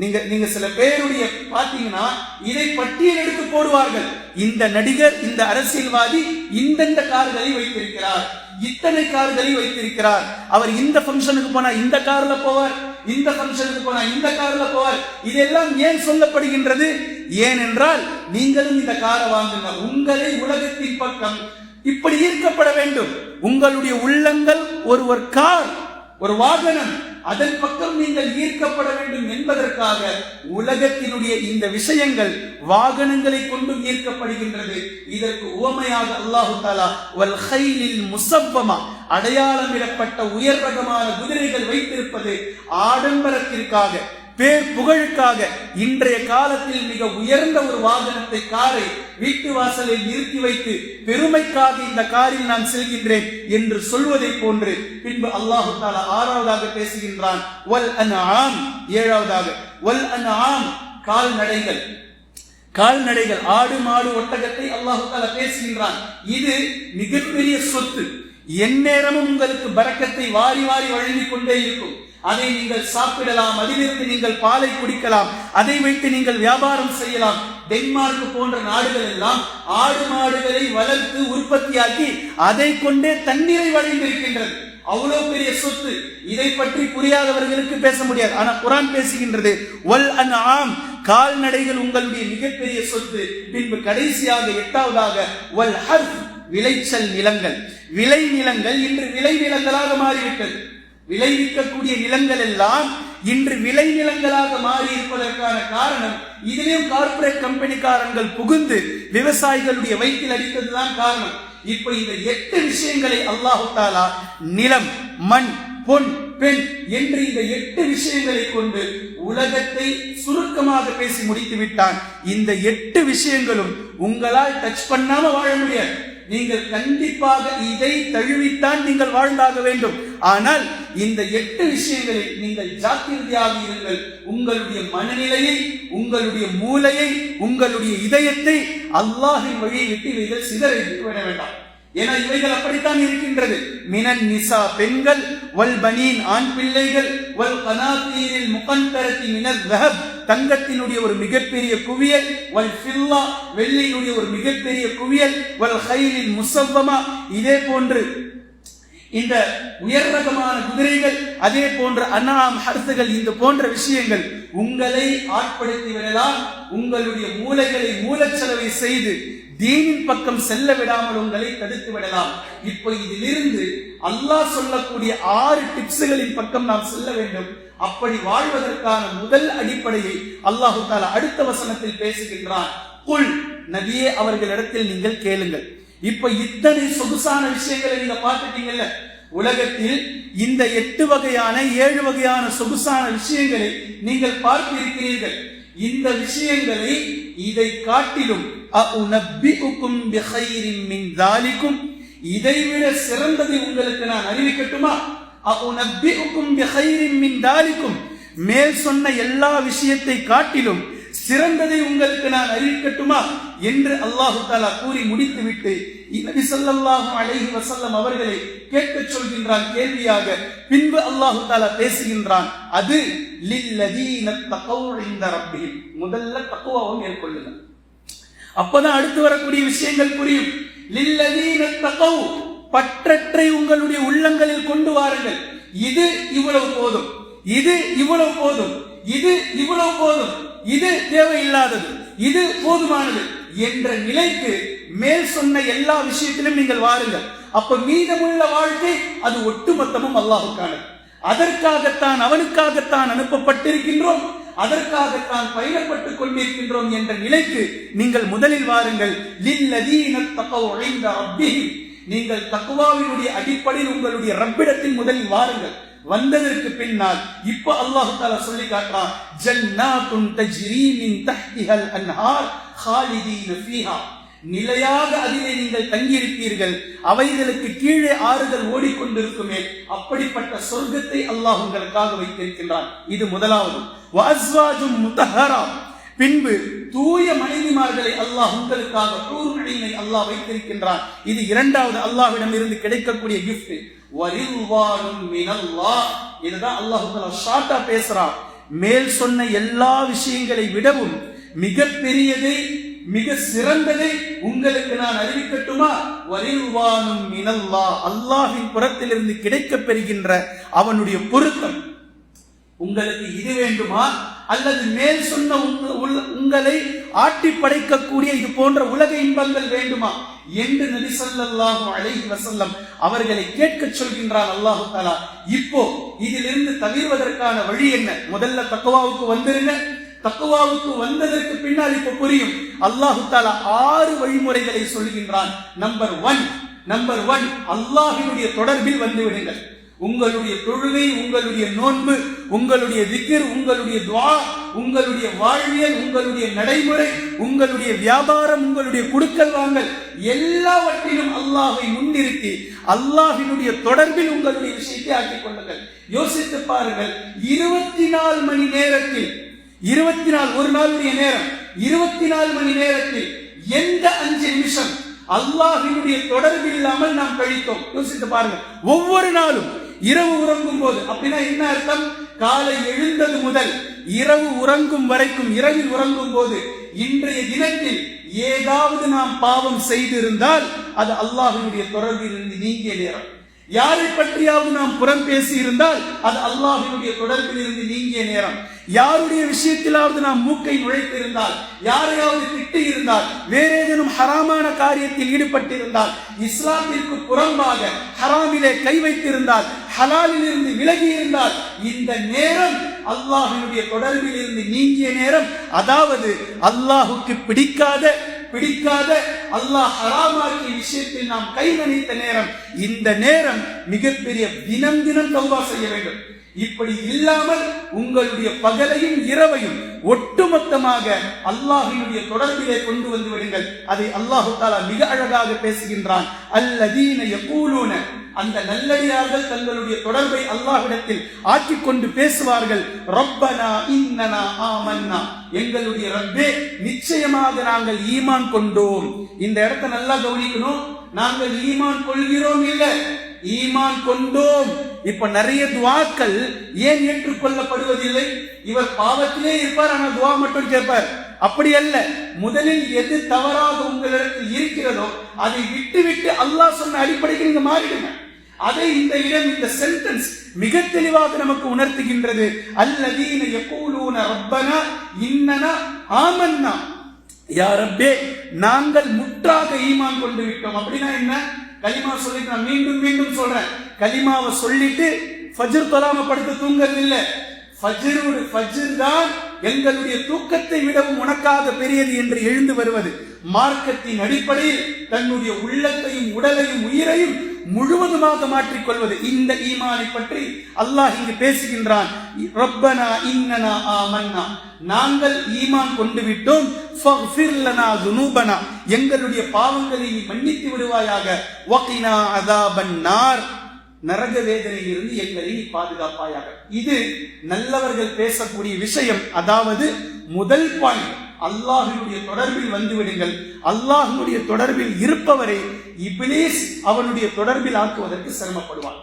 நீங்க சில பேருடைய பாத்தீங்கன்னா இதை பட்டியல் எடுத்து போடுவார்கள். இந்த நடிகர், இந்த அரசியல்வாதி இந்தந்த கார்களை வைத்திருக்கிறார், இத்தனை கார்களை வைத்திருக்கிறார், அவர் இந்த பங்கனுக்கு போனா இந்த கார்ல போவார், இந்த பங்கனுக்கு போனா இந்த கார்ல போவார். இதெல்லாம் ஏன் சொல்லப்படுகின்றது? ஏனென்றால் நீங்களும் இந்த காரை வாங்குங்க, உங்களை உலகத்தின் பக்கம் இப்படி ஈர்க்கப்பட வேண்டும். உங்களுடைய உள்ளங்கள் ஒரு கார், ஒரு வாகனம், அதன் பக்கம் நீங்கள் ஈர்க்கப்பட வேண்டும் என்பதற்காக உலகத்தினுடைய இந்த விஷயங்கள் வாகனங்களை கொண்டு ஈர்க்கப்படுகின்றது. இதற்கு உவமையாக அல்லாஹு தஆலா வல் கைலில் முஸவ்வமா, அடையாளமிடப்பட்ட உயர் ரகமான குதிரைகள் வைத்திருப்பது ஆடம்பரத்திற்காக, பேர் புகழுக்காக. இன்றைய காலத்தில் மிக உயர்ந்த ஒரு வாகனத்தை, காரை வீட்டு வாசலில் நிறுத்தி வைத்து பெருமைக்காக இந்த காரில் நான் செல்கின்றேன் என்று சொல்வதை போன்று பின்பு அல்லாஹு தஆலா ஆறாவதாக பேசுகின்றான் வல் அன்ஆம். ஏழாவதாக வல் அன்ஆம், கால்நடைகள். கால்நடைகள், ஆடு மாடு ஒட்டகத்தை அல்லாஹு தஆலா பேசுகின்றான். இது மிகப்பெரிய சொத்து, எந்நேரமும் உங்களுக்கு பரக்கத்தை வாரி வாரி வழங்கிக் கொண்டே இருக்கும். அதை நீங்கள் சாப்பிடலாம், அதிலிருந்து நீங்கள் பாலை குடிக்கலாம், அதை வைத்து நீங்கள் வியாபாரம் செய்யலாம். டென்மார்க் போன்ற நாடுகள் எல்லாம் ஆடு மாடுகளை வளர்த்து உற்பத்தியாக்கி அதை கொண்டே தண்ணீரை வழங்கியிருக்கின்றது. அவ்வளவு பெரிய சொத்து. இதை பற்றி புரியாதவர்களுக்கு பேச முடியாது. ஆனா குர்ஆன் பேசுகின்றது வல் அன்ஆம், கால்நடைகள் உங்களுடைய மிகப்பெரிய சொத்து. பின்பு கடைசியாக எட்டாவதாக வல் ஹர்ஃப், விளைச்சல் நிலங்கள். விளை நிலங்கள் இன்று விளை நிலங்களாக மாறிவிட்டது. விளைவிக்கக்கூடிய நிலங்கள் எல்லாம் இன்று விளை நிலங்களாக மாறி இருப்பதற்கான காரணம், இதிலும் கார்ப்பரேட் கம்பெனிக்காரர்கள் புகுந்து விவசாயிகளுடைய வயிற்றில் அடித்ததுதான் காரணம். இப்ப இந்த 8 விஷயங்களை அல்லாஹு தஆலா நிலம், மண், பொன், பெண் என்று இந்த 8 விஷயங்களை கொண்டு உலகத்தை சுருக்கமாக பேசி முடித்து விட்டான். இந்த 8 விஷயங்களும் உங்களால் டச் பண்ணாம வாழ முடியாது. நீங்கள் கண்டிப்பாக இதை தழுவித்தான் நீங்கள் வாழ்ந்தாக வேண்டும். ஆனால் இந்த 8 விஷயங்களில் நீங்கள் ஜாக்கிரதையாக இருங்கள். உங்களுடைய மனநிலையை, உங்களுடைய மூளையை, உங்களுடைய இதயத்தை அல்லாஹ்வின் வழியை விட்டு இவைகள் சிதறி விட வேண்டாம். ஏன்னா இவைகள் அப்படித்தான் இருக்கின்றது. மினன் நிசா, பெண்கள், வல் பனீன், ஆண் பிள்ளைகள், வல் கனாதீரில் முகந்தரத்தி மினல் தஹப், தங்கத்தினுடைய ஒரு மிகப்பெரிய குவியல், வல் ஃபில்லா, வெள்ளியினுடைய ஒரு மிகப்பெரிய குவியல், வல் கைலில் முஸவ்வமா, இதே போன்று இந்த உயர் ரகமான குதிரைகள், அதே போன்ற அன்ஆம், ஹர்ஸுகள், இந்த போன்ற விஷயங்கள் உங்களை ஆட்படுத்தி விடலாம். உங்களுடைய மூளைகளை மூலச்சலவை செய்து தீனின் பக்கம் செல்ல விடாமல் உங்களை தடுத்து விடலாம். இப்போ இதிலிருந்து அல்லாஹ் சொல்லக்கூடிய 6 டிப்ஸ்களின் பக்கம் நாம் செல்ல வேண்டும். அப்படி வாழ்வதற்கான முதல் அடிப்படையை அல்லாஹு தஆலா அடுத்த வசனத்தில் பேசுகின்றான். குல், நபியே அவர்களிடத்தில் நீங்கள் கேளுங்கள். இப்ப இத்தனை சொகுசான விஷயங்களை நீங்க பார்த்துட்டீங்கல்ல. உலகத்தில் இந்த 8 வகையான 7 வகையான சொகுசான விஷயங்களை நீங்கள் பார்த்திருக்கிறீர்கள். இந்த விஷயங்களை இதை காட்டிலும் அஉனப்பிஉக்கும் பிகைரின் மின் தாலிகும், இதைவிட சிறந்ததை உங்களுக்கு நான் அறிவிக்கட்டுமா? அஉனப்பிஉக்கும் பிகைரின் மின் தாலிகும், மேல் சொன்ன எல்லா விஷயத்தை காட்டிலும் சிறந்ததை உங்களுக்கு நான் அறிவிக்கட்டுமா என்று அல்லாஹு தஆலா கூறி முடித்துவிட்டு நபி ஸல்லல்லாஹு அலைஹி வஸல்லம் அவர்களை கேட்கச் சொல்கின்றான் கேள்வியாக. பின்பு அல்லாஹு தஆலா பேசுகின்றான், அது லில்லதீன தகவ் இன்த ரப்பிஹிம், முதல்ல தக்வாவை மேற்கொள்ளுங்க. அப்பதான் அடுத்து வரக்கூடிய விஷயங்கள் புரியும். லில்லதீன தகவ், பற்றற்றை உங்களுடைய உள்ளங்களில் கொண்டு வாருங்கள். இது இவ்வளவு போதும், இது இவ்வளவு போதும், இது இவ்வளவு போதும், இது தேவையில்லாதது, இது போதுமானது என்ற நிலைக்கு மேல் சொன்ன எல்லா விஷயத்திலும் நீங்கள் வாருங்கள். அப்ப மீதமுள்ள வாழ்க்கை அது ஒட்டுமொத்தமும் அல்லாஹ்வுக்கானது. அதற்காகத்தான், அவனுக்காகத்தான் அனுப்பப்பட்டிருக்கின்றோம், அதற்காகத்தான் பயணப்பட்டுக் கொண்டிருக்கின்றோம் என்ற நிலைக்கு நீங்கள் முதலில் வாருங்கள். லில்லதீன தகவ் இன்த ரப்பிஹிம், நீங்கள் தக்வாவினுடைய அடிப்படையில் உங்களுடைய ரப்பிடத்தில் முதலில் வாருங்கள். வந்ததற்கு பின்னால் இப்ப அல்லாஹ் தஆலா சொல்லி காட்டுறான், ஜன்னாத்துன் தஜ்ரீ மின் தஹ்திஹல் அன்ஹார் ஹாலிதீன ஃபீஹா, நிலையாக அதிலே நீங்கள் தங்கியிருப்பீர்கள், அவைகளுக்கு கீழே ஆறுகள் ஓடிக்கொண்டிருக்குமே, அப்படிப்பட்ட சொர்க்கத்தை அல்லாஹ் உங்களுக்காக வைத்திருக்கின்றான். இது முதலாவது. வஅஸ்வாஜும் முத்தஹரா, பின்பு தூய மனைவிமார்களை அல்லாஹ் உங்களுக்காக ஹூர் ஐனை அல்லாஹ் வைத்திருக்கின்றான். இது இரண்டாவது அல்லாஹ்விடம் இருந்து கிடைக்கக்கூடிய கிஃப்ட். வரில்வானும் மினல்லாஹ், இதுதான் அல்லாஹ் தஆலா ஷார்ட்டா பேசுறான். மேல் சொன்ன எல்லா விஷயங்களை விடவும் மிக பெரியதை மிக சிறந்ததை உங்களுக்கு நான் அறிவிக்கட்டுமா? வரில்வானும் மினல்லாஹ், அல்லாஹ்வின் புறத்திலிருந்து கிடைக்கப் பெறுகின்ற அவனுடைய பொருத்தம். உங்களுக்கு இது வேண்டுமா? அல்லது மேல் சொன்ன உங்களை ஆட்டி படைக்கக்கூடிய இது போன்ற உலக இன்பங்கள் வேண்டுமா என்று நபி ஸல்லல்லாஹு அலைஹி வஸல்லம் அவர்களை கேட்க சொல்கின்றான் அல்லாஹ் தஆலா. இப்போ இதிலிருந்து தவிர்வதற்கான வழி என்ன? முதல்ல தக்வாவுக்கு வந்துருங்க. தக்வாவுக்கு வந்ததற்கு பின்னால் இப்ப புரியும். அல்லாஹ் தஆலா 6 வழிமுறைகளை சொல்கின்றான். நம்பர் 1 அல்லாஹ்வினுடைய தொடர்பில் வந்து விடுங்கள். உங்களுடைய தொழுகை, உங்களுடைய நோன்பு, உங்களுடைய திக்ர், உங்களுடைய துஆ, உங்களுடைய வாழ்வியல், உங்களுடைய நடைமுறை, உங்களுடைய வியாபாரம், உங்களுடைய குடுக்கல் வாங்கல் எல்லாவற்றிலும் அல்லாஹ்வை முன்னிறுத்தி அல்லாஹ்வினுடைய தொடர்பில் உங்களுடைய விஷயத்தை ஆக்கிக் கொள்ளுங்கள். யோசித்து பாருங்கள், 24 மணி நேரத்தில் 24 ஒரு நாளுடைய நேரம் 24 மணி நேரத்தில் எந்த 5 நிமிஷம் அல்லாஹ்வினுடைய தொடர்பு இல்லாமல் நாம் கழித்தோம்? யோசித்து பாருங்க. ஒவ்வொரு நாளும் இரவு உறங்கும் போது, அப்படின்னா என்ன அர்த்தம்? காலை எழுந்தது முதல் இரவு உறங்கும் வரைக்கும், இரவில் உறங்கும் போது இன்றைய தினத்தில் ஏதாவது நாம் பாவம் செய்திருந்தால் அது அல்லாஹ்வினுடைய தொடர்பில் இருந்து நீங்கிய நேரம். யாரை பற்றியாவது நாம் புறம் பேசி இருந்தால் அது அல்லாஹ்வினுடைய தொடர்பில் இருந்து நீங்கிய நேரம். யாருடைய விஷயத்திலாவது நாம் மூக்கை நுழைத்திருந்தால், யாரையாவது திட்டி இருந்தால், வேற ஏதேனும் ஹராமான காரியத்தில் ஈடுபட்டிருந்தால், இஸ்லாத்திற்கு புறம்பாக ஹராமிலே கை வைத்திருந்தால், ஹலாலில் இருந்து விலகி இருந்தால், இந்த நேரம் அல்லாஹ்வினுடைய தொடர்பில் இருந்து நீங்கிய நேரம். அதாவது அல்லாஹுக்கு பிடிக்காத அல்லாஹ் ஹராமாக்கிய விஷயத்தில் நாம் கை நனைத்த நேரம். இந்த நேரம் மிகப்பெரிய தினம் தௌபா செய்ய வேண்டும். இப்படி இல்லாமல் உங்களுடைய பகலையும் இரவையும் ஒட்டுமொத்தமாக அல்லாஹ்வினுடைய தொடர்பிலே கொண்டு வந்து விடுங்கள். அதை அல்லாஹ் தஆலா மிக அழகாக பேசுகின்றான். அல்லதீன யகூலூன, அந்த நல்லடியார்கள் தங்களுடைய தொடர்பை அல்லாஹ்விடத்தில் ஆக்கிக் கொண்டு பேசுவார்கள். ரப்பனா இன்னனா ஆமன்னா, எங்களுடைய ரப்பே நிச்சயமாக நாங்கள் ஈமான் கொண்டோம். இந்த இடத்தை நல்லா கவனிக்கணும். நாங்கள் ஈமான் கொள்கிறோம் இல்ல, ஈமான் கொண்டோம். இப்ப நிறைய துஆக்கள் ஏன் ஏற்றுக்கொள்ளப்படுவதில்லை? இவர் பாவத்திலே இருப்பார், ஆனா துஆ மட்டும் கேட்பார். அப்படி அல்ல. முதலில் எது தவறாக உங்களிடத்தில் இருக்கிறதோ அதை விட்டு அல்லாஹ் சொன்ன அடிப்படைக்கு நீங்க மாறிடுங்க. அதை இந்த சென்டென்ஸ் மிக தெளிவாக நமக்கு உணர்த்துகின்றது. அல்லதீன யகூலூன ரப்பனா இன்னனா ஆமன்னா, யா ரப்பே நாங்கள் முற்றாக ஈமான் கொண்டு விட்டோம். அப்படின்னா என்ன? கலிமா சொல்லிட்டு நான் மீண்டும் சொல்றேன். கலிமாவை சொல்லிட்டு ஃபஜ்ர் தொழாம படுத்து தூங்குறது இல்ல. ஃபஜ்ர் தான் எங்களுடைய தூக்கத்தை விடவும் உனக்காக பெரியது என்று எழுந்து வருவது. மார்க்கத்தின் அடிப்படையில் தன்னுடைய உள்ளத்தையும் உடலையும் உயிரையும் முழுவதுமாக மாற்றிக்கொள்வது. இந்த ஈமானை பற்றி அல்லாஹ் இங்கு பேசுகின்றான். ரப்பனா இன்னனா ஆமன்னா, நாங்கள் ஈமான் கொண்டு விட்டோம். ஃபக்ஃபிர் லனா ذுனூபனா, எங்களுடைய பாவங்களை நீ மன்னித்து விடுவாயாக. வகினா அஸாபன் நார், நரக வேதனையிலிருந்து எங்களை நீ பாதுகாப்பாயாக. இது நல்லவர்கள் பேசக்கூடிய விஷயம். அதாவது முதல் பாயிண்ட், அல்லாஹ்வினுடைய தொடர்பில் வந்து விடுங்கள். அல்லாஹ்வினுடைய தொடர்பில் இருப்பவரை இப்லீஸ் அவனுடைய தொடர்பில் ஆக்குவதற்கு சிரமப்படுவான்.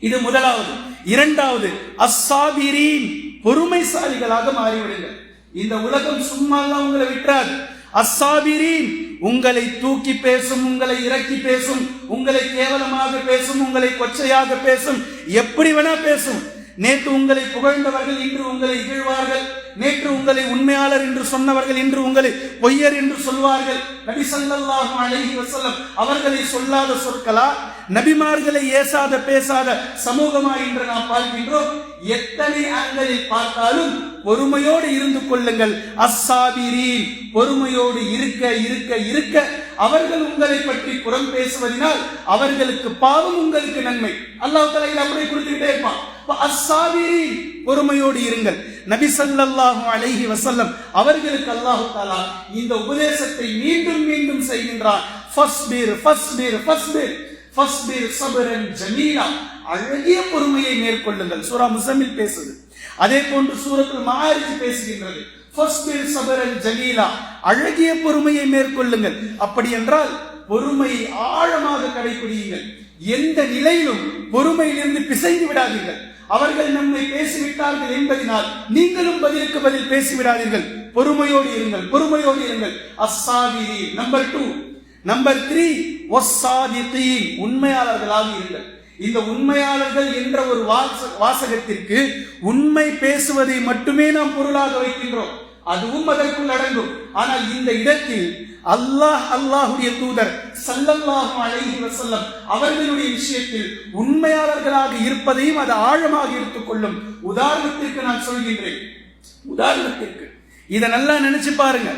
இது முதலாவது. இரண்டாவது, அஸ்ஸாபிரீன், பொறுமைசாலிகளாக மாறிவிடுங்கள். இந்த உலகம் சும்மா உங்களை விட்டுறாது. அஸ்ஸாபிரீன், உங்களை தூக்கி பேசும், உங்களை இறக்கி பேசும், உங்களை கேவலமாக பேசும், உங்களை கொச்சையாக பேசும், எப்படி வேணா பேசும். நேற்று உங்களை புகழ்ந்தவர்கள் இன்று உங்களை இகழ்வார்கள். நேற்று உங்களை உண்மையாளர் என்று சொன்னவர்கள் இன்று உங்களை பொய்யர் என்று சொல்வார்கள். நபி ஸல்லல்லாஹு அலைஹி வஸல்லம் அவர்களை சொல்லாத சொற்களா, நபிமார்களை ஏசாத பேசாத சமூகமா என்று நாம் பார்க்கின்றோம். எத்தனை ஆண்களில் பார்த்தாலும் பொறுமையோடு இருந்து கொள்ளுங்கள். அஸ்ஸாபிரீன், பொறுமையோடு இருக்க அவர்கள் உங்களை பற்றி புறம் பேசுவதனால் அவர்களுக்கு பாவம், உங்களுக்கு நன்மை. அல்லாஹ் தஆலா இதை அப்படியே கொடுத்துக்கிட்டே இருப்பான். அஸ்ஸாபிரீன், பொறுமையோடு இருங்கள். நபி ஸல்லல்லாஹு அலைஹி வஸல்லம் அவர்களுக்கு அல்லாஹ் தஆலா இந்த உபதேசத்தை மீண்டும் செய்கின்றான். ஃபஸ்பிர் ஸப்ரன் ஜமீலா, அழகிய பொறுமையை மேற்கொள்ளுங்கள். சூரா முஸம்மில் பேசுது. அதே போன்று சூரத்துல் மாஆரிஜ் பேசுகின்றது. ஃபஸ்பிர் ஸப்ரன் ஜமீலா, அழகிய பொறுமையை மேற்கொள்ளுங்கள். அப்படி என்றால் பொறுமையை ஆழமாக கடைபிடியுங்கள். எந்த நிலையிலும் பொறுமையிலிருந்து பிசைந்து விடாதீர்கள். அவர்கள் நம்மை பேசிவிட்டார்கள் என்பதனால் நீங்களும் பதிலுக்கு பதில் பேசிவிடாதீர்கள். பொறுமையோடு இருங்கள், பொறுமையோடு இருங்கள். அஸ்ஸாபிரீன். நம்பர் 2. நம்பர் 3, வஸ்ஸாதிகீன். உண்மையாளர்களாக இருங்கள். இந்த உண்மையாளர்கள் என்ற ஒரு வாசகத்திற்கு உண்மை பேசுவதை மட்டுமே நாம் பொருளாக வைக்கின்றோம். அதுவும் அதற்குள் அடங்கும். ஆனால் இந்த இடத்தில் அல்லாஹ்வுடைய தூதர் ஸல்லல்லாஹு அலைஹி வஸல்லம் அவர்களுடைய விஷயத்தில் உண்மையாளர்களாக இருப்பதையும் அது ஆழமாக எடுத்துக்கொள்ளும். உதாரணத்திற்கு நான் சொல்கின்றேன். உதாரணத்திற்கு இதை நல்லா நினைச்சு பாருங்க.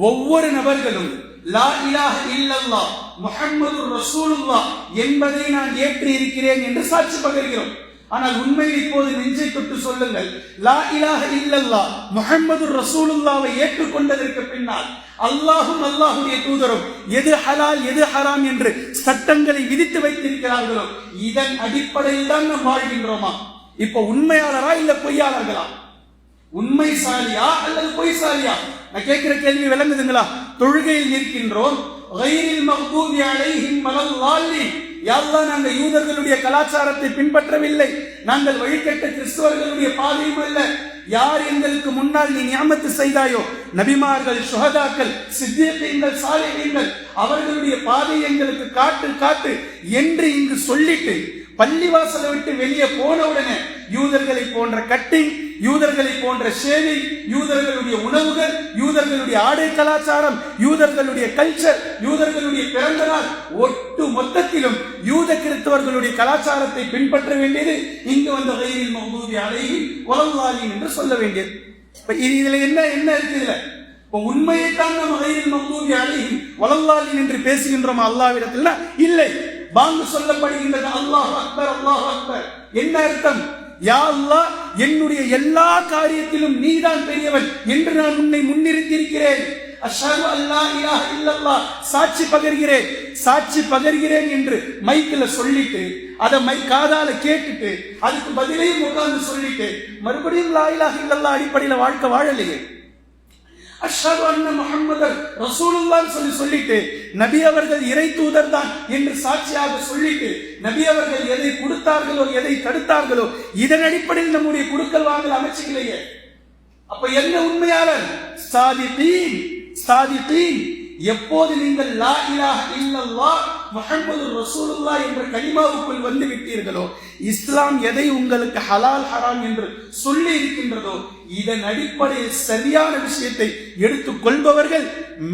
ஒவ்வொரு நபர்களும் லா இலாஹ இல்லல்லாஹ் முஹம்மதுர் ரசூலுல்லாஹ் என்பதை நான் ஏற்று இருக்கிறேன் என்று சாட்சி பகர்கிறோம். ஆனால் உண்மையில் இப்போது நெஞ்சை தொட்டு சொல்லுங்கள், லா இலாஹ இல்லல்லாஹ் முஹம்மதுர் ரசூலுல்லாஹ்வை ஏற்றுக்கொண்டதற்கு பின்னால் அல்லாஹும் அல்லாஹ்வுடைய தூதரும் எது ஹலால் எது ஹராம் என்று சட்டங்களை விதித்து வைத்திருக்கிறார்களோ இதன் அடிப்படையில் தான் நாம் வாழ்கின்றோமா? இப்ப உண்மையாளரா இல்ல பொய்யாளர்களா? உண்மைசாலியா அல்லது பொய்சாலியா? நான் கேட்கிற கேள்வி விளங்குதுங்களா? தொழுகையில் நிற்கின்றோம், கைரில் மக்தூபி அலைஹிம் வலல்லாலின். யா அல்லாஹ், நாங்கள் யூதர்களுடைய கலாச்சாரத்தை பின்பற்றவில்லை, நாங்கள் வழிகட்ட கிறிஸ்தவர்களுடைய பாதையும் அல்ல. யார் எங்களுக்கு முன்னால் நீ நியாமத்து செய்தாயோ, நபிமார்கள், சுஹதாக்கள், சித்தீகீன்கள், சாலிஹீன்கள், அவர்களுடைய பாதை எங்களுக்கு காட்டு காட்டு என்று இங்கு சொல்லிட்டு பள்ளிவாசலை விட்டு வெளியே போன உடனே யூதர்களை போன்ற கட்டிங், யூதர்களை போன்ற ஷேவிங், யூதர்களுடைய உணவுகள், யூதர்களுடைய ஆடை கலாச்சாரம், யூதர்களுடைய கல்ச்சர், யூதர்களுடைய பிறந்த நாள், ஒட்டு மொத்தத்திலும் யூத கிறிஸ்தவர்களுடைய கலாச்சாரத்தை பின்பற்ற வேண்டியது இங்கு வந்த கைரில் மக்தூபி அலைஹிம் வலல்லாலின் என்று சொல்ல வேண்டியது. இதுல என்ன இருக்கு? இதுல இப்ப உண்மையைத்தான் நம்ம கைரில் மக்தூபி அலைஹிம் வலல்லாலின் என்று பேசுகின்றோம் அல்லாஹ்விடத்தில் இல்லை. பாங்கு சொல்லப்படுகின்றது அல்லாஹ் அக்பர், அல்லாஹ் அக்பர். என்ன அர்த்தம்? யா அல்லாஹ், என்னுடைய எல்லா காரியத்திலும் நீதான் பெரியவன் என்று நான் உன்னை முன்னிறுத்தியிருக்கிறேன். அஷ்ஹது அல்லா இலாஹ இல்லல்லாஹ், சாட்சி பகர்கிறேன், சாட்சி பகர்கிறேன் என்று மைக்கில் சொல்லிட்டு அதை காதால கேட்டுட்டு அதுக்கு பதிலையும் உட்கார்ந்து சொல்லிட்டு மறுபடியும் லா இலாஹ இல்லல்லாஹ் அடிப்படையில் வாழ்க்கை வாழலையே. அஷ்ஹது அன்ன முஹம்மதர் ரசூலுல்லாஹ் சொல்லிட்டு நபி அவர்கள் இறை தூதர் தான் என்று சாட்சியாக சொல்லிட்டு நபி அவர்கள் எதை கொடுத்தார்களோ எதை தடுத்தார்களோ இதன் அடிப்படையில் நம்முடைய குடுக்கல் வாங்கல் அமைச்சுக்கலையே. அப்ப என்ன உண்மையாளர்? சாதிகீன், சாதிகீன். எப்போது நீங்கள் லா இலாஹ இல்லல்லாஹ் முஹம்மதுர் ரசூலுல்லாஹ் என்ற கலிமாவுக்குள் வந்து விட்டீர்களோ, இஸ்லாம் எதை உங்களுக்கு ஹலால் ஹராம் என்று சொல்லி இருக்கின்றதோ இதன் அடிப்படையில் சரியான விஷயத்தை எடுத்துக் கொள்பவர்கள்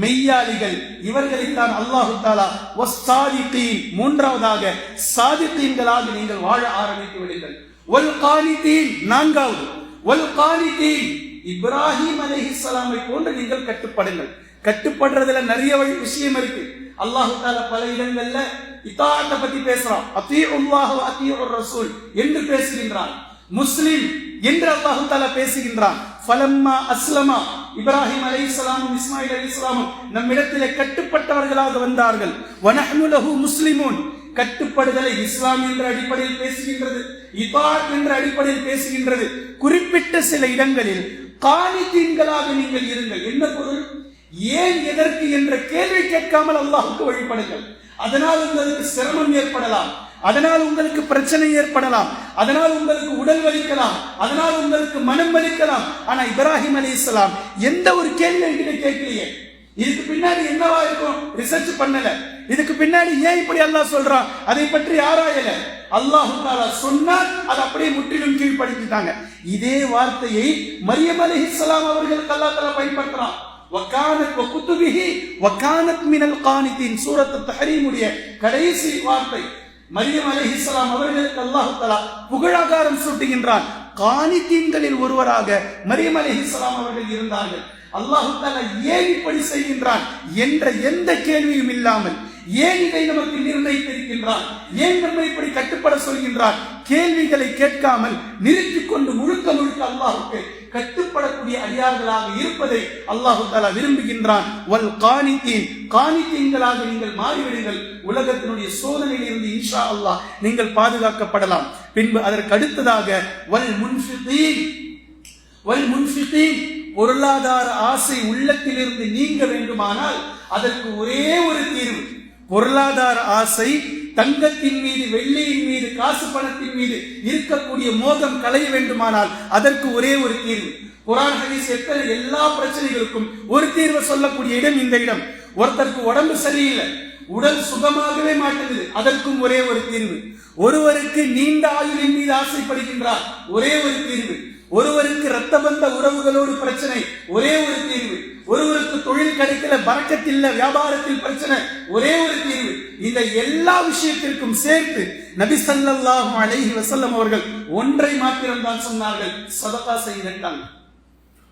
மெய்யாளிகள். இவர்களைத்தான் அல்லாஹு தஆலா வஸ்ஸாதிகீன், மூன்றாவதாக சாதிகீன்களாக நீங்கள் வாழ ஆரம்பித்து விடுங்கள். வல் கானிதீன், நான்காவது வல் கானிதீன், இப்ராஹிம் அலைஹிஸ்ஸலாமை போன்று நீங்கள் கட்டுப்படுங்கள். கட்டுப்படுறதுல நிறைய விஷயம் இருக்கு. அல்லாஹு தஆலா பல இடங்கள்ல இத்தாஅத்தை பத்தி பேசுறான். அத்தீஉல்லாஹ் வ அத்தீஉர் ரசூல் என்று பேசுகின்றான். முஸ்லிம் என்று அல்லாஹு தஆலா பேசுகின்றான். ஃபலம்மா அஸ்லமா, இப்ராஹிம் அலைஹிஸ்ஸலாமும் இஸ்மாயில் அலைஹிஸ்ஸலாமும் நம்மிடத்திலே கட்டுப்பட்டவர்களாக வந்தார்கள். வனஹ்னு லஹு முஸ்லிமூன், கட்டுப்படுதலை இஸ்லாம் என்ற அடிப்படையில் பேசுகின்றது, இத்தாஅத் என்ற அடிப்படையில் பேசுகின்றது. குறிப்பிட்ட சில இடங்களில் கானிதீன்களாக நீங்கள் இருங்கள். என்ன பொருள்? ஏன் எதற்கு என்ற கேள்வி கேட்காமல் அல்லாஹ்வுக்கு வழிபடுங்கள். அதனால் உங்களுக்கு சிரமம் ஏற்படலாம், அதனால் உங்களுக்கு பிரச்சனை ஏற்படலாம், அதனால் உங்களுக்கு உடல் வலிக்கலாம், அதனால் உங்களுக்கு மனம் வலிக்கலாம். ஆனா இப்ராஹிம் அலைஹிஸ்ஸலாம் எந்த ஒரு கேள்வி என்கிட்ட கேட்கலையே. இதுக்கு பின்னாடி என்னவா இருக்கும் ரிசர்ச் பண்ணல. இதுக்கு பின்னாடி ஏன் இப்படி அல்லாஹ் சொல்றான் அதை பற்றி ஆராயல. அல்லாஹ் தஆலா சொன்னார், அதை அப்படியே முற்றிலும் கீழ்ப்படுத்திட்டாங்க. இதே வார்த்தையை மரியம் அலைஹிஸ்ஸலாம் அவர்களுக்கு அல்லாஹ் தஆலா பயன்படுத்துறான். வகானத் வகுதுபிஹி வகானத் மினல் கானிதீன், சூரத் அத்-தஹரீம் உடைய கடைசி வார்த்தை. மரியம் அலைஹிஸ்ஸலாம் அவர்களுக்கு அல்லாஹ் தஆலா புகழாகாரம் சூட்டுகின்றான். கானிதீன்களில் ஒருவராக மரியம் அலைஹிஸ்ஸலாம் அவர்கள் இருந்தார்கள். அல்லாஹ் தஆலா ஏன் இப்படி செய்கின்றான் என்ற எந்த கேள்வியும் இல்லாமல், ஏன் இதை நமக்கு நிர்ணயித்திருக்கின்றான், ஏன் நம்மை இப்படி கட்டுப்பட சொல்கின்றான், கேள்விகளை கேட்காமல் நிறுத்திக் கொண்டு முழுக்க முழுக்க அல்லாஹ்வுக்கு கட்டுப்படக்கூடிய அடியார்களாக இருப்பதை அல்லாஹ் தஆலா விரும்புகின்றான். வல் கானிதீன், கானிதீன்களாக நீங்கள் மாறிவிடுங்கள். உலகத்தினுடைய சோதனையில் இருந்து இன்ஷா அல்லாஹ் நீங்கள் பாதுகாக்கப்படலாம். பின்பு அதற்கு அடுத்ததாக வல் முன்ஃபிகீன், வல் முன்ஃபிகீன், பொருளாதார ஆசை உள்ளத்திலிருந்து நீங்க வேண்டுமானால் அதற்கு ஒரே ஒரு தீர்வு. பொருளாதார ஆசை தங்கத்தின் மீது, வெள்ளியின் மீது, காசு பணத்தின் மீது இருக்கக்கூடிய மோகம் களைய வேண்டுமானால் அதற்கு ஒரே ஒரு தீர்வு. குர்ஆன் ஹதீஸ் எத்தனை எல்லா பிரச்சனைகளுக்கும் ஒரு தீர்வு சொல்லக்கூடிய இடம் இந்த இடம். ஒருத்தருக்கு உடம்பு சரியில்லை, உடல் சுகமாகவே மாட்டுது, அதற்கும் ஒரே ஒரு தீர்வு. ஒருவருக்கு நீண்ட ஆயுளின் மீது ஆசைப்படுகின்றார், ஒரே ஒரு தீர்வு. ஒருவருக்கு இரத்த பந்த உறவுகளோடு பிரச்சனை, ஒரே ஒரு தீர்வு. ஒருவருக்கு தொழில் கிடைக்கல, பரக்கத்தில் வியாபாரத்தில் பிரச்சனை, ஒரே ஒரு தீர்வு. இந்த எல்லா விஷயத்திற்கும் சேர்த்து நபி ஸல்லல்லாஹு அலைஹி வஸல்லம் அவர்கள் ஒன்றை மாத்திரம் தான் சொன்னார்கள், சதகா செய்யுங்கள்.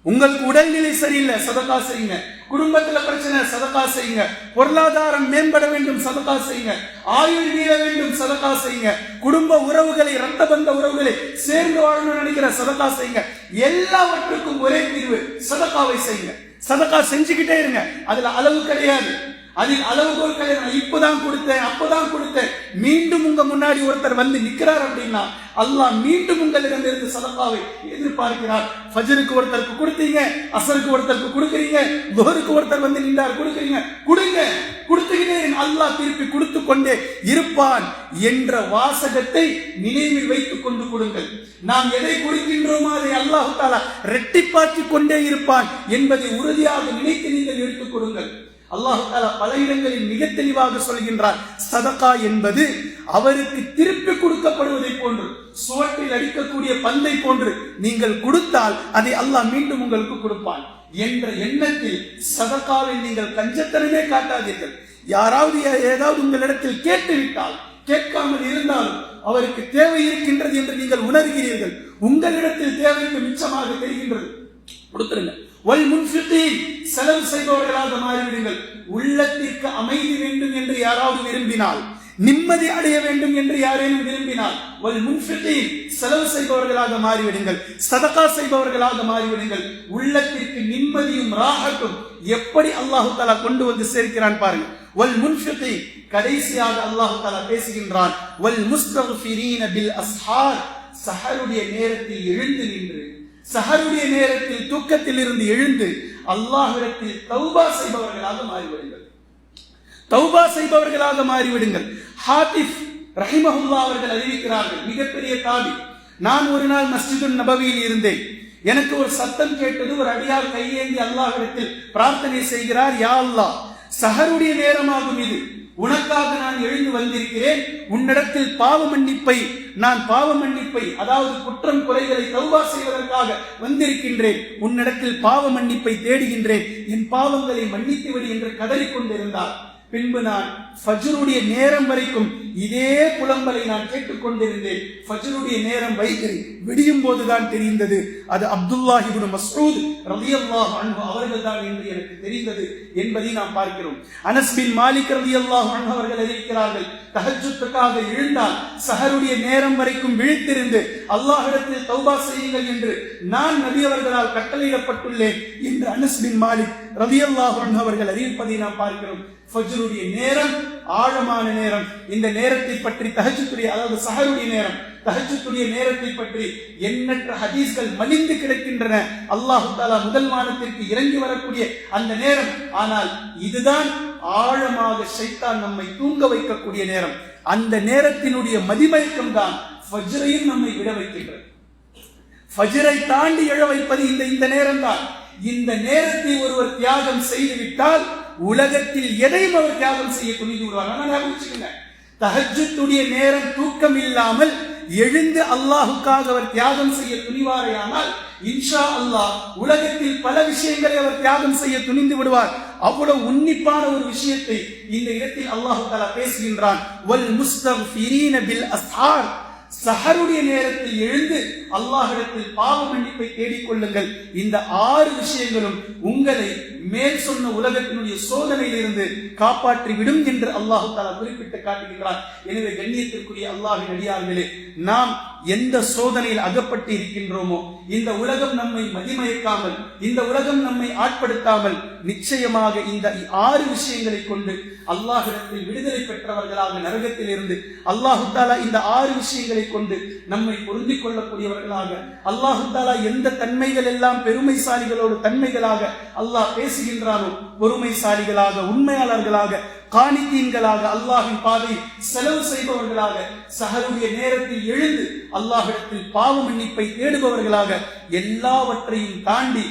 உங்களுக்கு உடல்நிலை சரியில்லை, சதகா செய்யுங்க. குடும்பத்துல பிரச்சனை, சதகா செய்யுங்க. பொருளாதாரம் மேம்பட வேண்டும், சதகா செய்யுங்க. ஆயுள் நீள வேண்டும், சதகா செய்யுங்க. குடும்ப உறவுகளை, இரத்த பந்த உறவுகளை சேர்ந்து வாழணும்னு நினைக்கிற, சதகா செய்யுங்க. எல்லாவற்றுக்கும் ஒரே தீர்வு, சதகாவை செய்யுங்க. சதகா செஞ்சுக்கிட்டே இருங்க. அதுல அளவு கிடையாது, அதில் அளவுகோல் கிடையாது. இப்பதான் கொடுத்தேன், அப்பதான் கொடுத்தேன். மீண்டும் உங்க முன்னாடி ஒருத்தர் வந்து நிக்கிறார் அப்படின்னா அல்லாஹ் மீண்டும் உங்களிடம் இருந்து சதகாவை எதிர்பார்க்கிறார். ஃபஜ்ருக்கு ஒருத்தருக்கு கொடுத்தீங்க, அசருக்கு ஒருத்தருக்கு கொடுக்குறீங்க, துஹருக்கு ஒருத்தர் வந்து நின்றார், கொடுக்குறீங்க, கொடுங்க, கொடுத்துக்கிட்டே அல்லாஹ் திருப்பி கொடுத்து கொண்டே இருப்பான் என்ற வாசகத்தை நினைவில் வைத்துக் கொண்டு கொடுங்கள். நாம் எதை கொடுக்கின்றோமோ அதை அல்லாஹ் தஆலா இரட்டிப்பாக்கிக் கொண்டே இருப்பான் என்பதை உறுதியாக நினைத்து நீங்கள் எடுத்துக் கொடுங்கள். அல்லாஹ் தஆலா பல இடங்களில் மிக தெளிவாக சொல்கின்றார், சதகா என்பது அவருக்கு திருப்பி கொடுக்கப்படுவதை போன்று, சுவற்றில் அடிக்கக்கூடிய பந்தை போன்று நீங்கள் கொடுத்தால் அதை அல்லாஹ் மீண்டும் உங்களுக்கு கொடுப்பான் என்ற எண்ணத்தில் சதகாவில் நீங்கள் கஞ்சத்தனமே காட்டாதீர்கள். யாராவது ஏதாவது உங்களிடத்தில் கேட்டுவிட்டால், கேட்காமல் இருந்தாலும் அவருக்கு தேவை இருக்கின்றது என்று நீங்கள் உணர்கிறீர்கள், உங்களிடத்தில் தேவைக்கு மிச்சமாக தெரிகின்றது, கொடுத்துருங்க. வல் முன்ஃபிகீன், செலவு செய்பவர்களாக மாறிவிடுங்கள். உள்ளத்திற்கு அமைதி வேண்டும் என்று யாராவது விரும்பினால், நிம்மதி அடைய வேண்டும் என்று யாரேனும் விரும்பினால், வல் முன்ஃபிகீன், செலவு செய்பவர்களாக மாறிவிடுங்கள், சதகா செய்பவர்களாக மாறிவிடுங்கள். உள்ளத்திற்கு நிம்மதியும் ராஹத்தும் எப்படி அல்லாஹ் தஆலா கொண்டு வந்து சேர்க்கிறான் பாருங்க. வல் முன்ஃபிகீன், கடைசியாக அல்லாஹ் தஆலா பேசுகின்றான், வல் முஸ்தக்ஃபிரீன பில் அஸ்ஹார், சஹருடைய நேரத்தில் எழுந்து நின்று, சஹருடைய நேரத்தில் தூக்கத்தில் இருந்து எழுந்து அல்லாஹ்விடத்தில் தௌபா செய்பவர்களாக மாறிவிடுங்கள். தௌபா செய்பவர்களாக மாறிவிடுங்கள். ஹாத்திஃப் ரஹிமஹுல்லாஹ் அவர்கள் அறிவிக்கிறார்கள், மிகப்பெரிய தாபி. நான் ஒரு நாள் மஸ்ஜிதுன் நபவியில் இருந்தேன். எனக்கு ஒரு சத்தம் கேட்டது. ஒரு அடியார் கையேந்தி அல்லாஹ்விடத்தில் பிரார்த்தனை செய்கிறார், யா அல்லாஹ், சஹருடைய நேரமாகும் இது, உனக்காக நான் எழுந்து வந்திருக்கிறேன். உன்னிடத்தில் பாவ மன்னிப்பை அதாவது குற்றம் குறைகளை தௌபா செய்வதற்காக வந்திருக்கின்றேன். உன்னிடத்தில் பாவ மன்னிப்பை தேடுகின்றேன், என் பாவங்களை மன்னித்து விடு என்று கதறிக்கொண்டிருந்தார். பின்பு நான் ஃபஜ்ருடைய நேரம் வரைக்கும் இதே புலம்பலை நான் கேட்டுக்கொண்டிருந்தேன். ஃபஜ்ருடைய நேரம் விடியும் போதுதான் தெரிந்தது அது அப்துல்லாஹ் இப்னு மஸ்ஊத் ரலியல்லாஹு அன்ஹு அவர்கள் தான் என்று எனக்கு தெரிந்தது என்பதை நாம் பார்க்கிறோம். அனஸ் பின் மாலிக் ரலியல்லாஹு அன்ஹு அவர்கள் அறிவிக்கிறார்கள், தஹஜ்ஜுத்துக்காக எழுந்தால் சஹருடைய நேரம் வரைக்கும் விழித்திருந்து அல்லாஹ்விடத்தில் தௌபா செய்யுங்கள் என்று நான் நபி அவர்களால் கட்டளையிடப்பட்டுள்ளேன் என்று அனஸ் பின் மாலிக் ரலியல்லாஹு அன்ஹு அவர்கள் அறிவிப்பதை நாம் பார்க்கிறோம். ஃபஜ்ருடைய நேரம் ஆழமான நேரம். இந்த நேரத்தை பற்றி தஹஜ்ஜுடைய, அதாவது சஹருடைய நேரம், தஹஜ்ஜுடைய நேரத்தை பற்றி எண்ணற்ற ஹதீஸ்கள் மலிந்து கிடக்கின்றன. அல்லாஹ் தஆலா முதல் வானத்திற்கு இறங்கி வரக்கூடிய அந்த நேரம். ஆனால் இதுதான் ஆழமாக ஷைத்தான் நம்மை தூங்க வைக்கக்கூடிய நேரம். அந்த நேரத்தினுடைய மதிமயக்கம் தான் ஃபஜ்ரையும் நம்மை விட வைக்கின்றது. ஃபஜ்ரை தாண்டி எழ வைப்பது இந்த நேரம் தான். இந்த நேரத்தை ஒருவர் தியாகம் செய்து விட்டால் உலகத்தில் எதையும் அவர் தியாகம் செய்ய துணிந்து விடுவாங்க. தஹஜ்ஜுடைய நேரம் தூக்கம் இல்லாமல் எழுந்து அல்லாஹுக்காக அவர் தியாகம் செய்ய துணிவாரையானால் இன்ஷா அல்லாஹ் உலகத்தில் பல விஷயங்களை அவர் தியாகம் செய்ய துணிந்து விடுவார். அவ்வளவு உன்னிப்பான ஒரு விஷயத்தை இந்த இடத்தில் அல்லாஹ் தஆலா பேசுகின்றான். வல் முஸ்தக்ஃபிரீன பில் அஸ்ஹார், சஹருடைய நேரத்தில் எழுந்து அல்லாஹ்விடத்தில் பாவ மன்னிப்பை தேடிக்கொள்ளுங்கள். இந்த 6 விஷயங்களும் உங்களை மேல் சொன்ன உலகத்தினுடைய சோதனையிலிருந்து காப்பாற்றி விடும் என்று அல்லாஹ் தஆலா குறிப்பிட்டு காட்டுகின்றார். எனவே கண்ணியத்திற்குரிய அல்லாஹ்வின் அடியார்களே, நாம் எந்த சோதனையில் அகப்பட்டு இருக்கின்றோமோ, இந்த உலகம் நம்மை மதிமயக்காமல், இந்த உலகம் நம்மை ஆட்படுத்தாமல், நிச்சயமாக இந்த 6 விஷயங்களை கொண்டு அல்லாஹ்விடத்தில் விடுதலை பெற்றவர்களாக நரகத்தில் இருந்து அல்லாஹ் தஆலா இந்த 6 விஷயங்களை கொண்டு நம்மை பொருந்திக் கொள்ளக்கூடியவர்களாக, அல்லாஹ் தஆலா எந்த தன்மைகள் எல்லாம் பெருமைசாலிகளோடு தன்மைகளாக அல்லாஹ் பேசுகின்றானோ பொறுமைசாலிகளாக, உண்மையாளர்களாக, காணித்தீன்களாக, அல்லாஹ்வின் பாதை செலவு செய்பவர்களாக, சஹருடைய நேரத்தில் எழுந்து அல்லாஹ்விடத்தில் பாவ மன்னிப்பை தேடுபவர்களாக, எல்லாவற்றையும் தாண்டி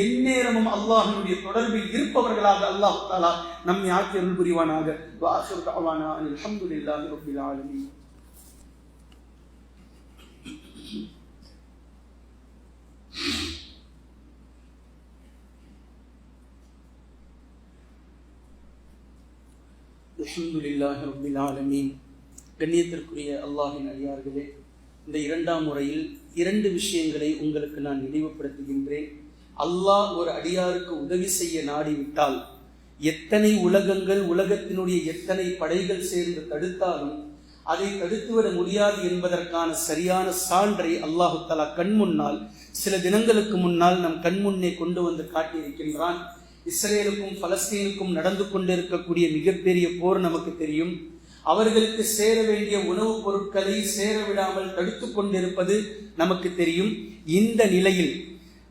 எந்நேரமும் அல்லாஹ்வினுடைய தொடர்பில் இருப்பவர்களாக அல்லாஹ் தஆலா நம்மை ஆக்கி அருள் புரிவானாக. வஆகிரு தஅவானா அல்ஹம்துலில்லாஹி ரப்பில் ஆலமீன். அல்ஹம்துலில்லாஹி ரப்பில் ஆலமீன். கண்ணியத்திற்குரிய அல்லாஹ்வின் அடியார்களே, இந்த இரண்டாம் முறையில் 2 விஷயங்களை உங்களுக்கு நான் நினைவுபடுத்துகின்றேன். அல்லாஹ் ஒரு அடியாருக்கு உதவி செய்ய நாடிவிட்டால் எத்தனை உலகங்கள், உலகத்தினுடைய எத்தனை படைகள் சேர்ந்து தடுத்தாலும் அதை தடுத்துவிட முடியாது என்பதற்கான சரியான சான்றை அல்லாஹு தஆலா கண் முன்னால் சில தினங்களுக்கு முன்னால் நம் கண்முன்னே கொண்டு வந்து காட்டியிருக்கின்றான். இஸ்ரேலுக்கும் பலஸ்தீனுக்கும் நடந்து கொண்டிருக்கக்கூடிய மிகப்பெரிய போர் நமக்கு தெரியும். அவர்களுக்கு சேர வேண்டிய உணவுப் பொருட்களை சேரவிடாமல் தடுத்து கொண்டிருப்பது நமக்கு தெரியும். இந்த நிலையில்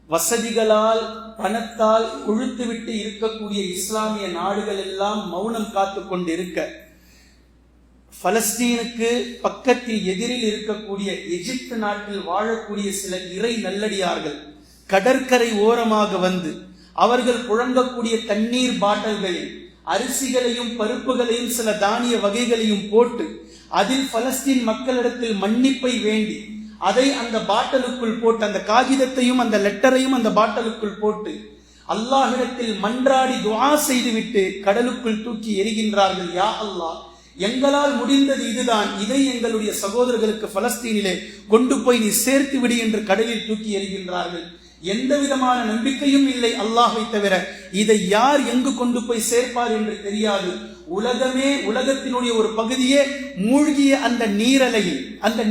வசதிகளால், பணத்தால் கொழுத்துவிட்டு இருக்கக்கூடிய இஸ்லாமிய நாடுகள் எல்லாம் மௌனம் காத்து கொண்டிருக்க, பலஸ்தீனுக்கு பக்கத்தில் எதிரில் இருக்கக்கூடிய எகிப்து நாட்டில் வாழக்கூடிய சில இறை நல்லடியார்கள் கடற்கரை ஓரமாக வந்து அவர்கள் புழங்கக்கூடிய தண்ணீர் பாட்டில்களில் அரிசிகளையும் பருப்புகளையும் சில தானிய வகைகளையும் போட்டு அதில் பலஸ்தீன் மக்களிடத்தில் மன்னிப்பை வேண்டி அதை அந்த பாட்டலுக்குள் போட்டு, அந்த காகிதத்தையும் அந்த லெட்டரையும் அந்த பாட்டலுக்குள் போட்டு அல்லாஹ்விடத்தில் மன்றாடி துஆ செய்துவிட்டு கடலுக்குள் தூக்கி எறிகின்றார்கள். யா அல்லாஹ், எங்களால் முடிந்தது இதுதான், இதை எங்களுடைய சகோதரர்களுக்கு பலஸ்தீனிலே கொண்டு போய் நீ சேர்த்து விடு என்று கடலில் தூக்கி எறிகின்றார்கள். எந்த விதமான நம்பிக்கையும் இல்லை அல்லாஹ்வை தவிர. இதை யார் எங்கு கொண்டு போய் சேர்ப்பார் என்று தெரியாது. உலகமே, உலகத்தினுடைய ஒரு பகுதியே மூழ்கிய அந்த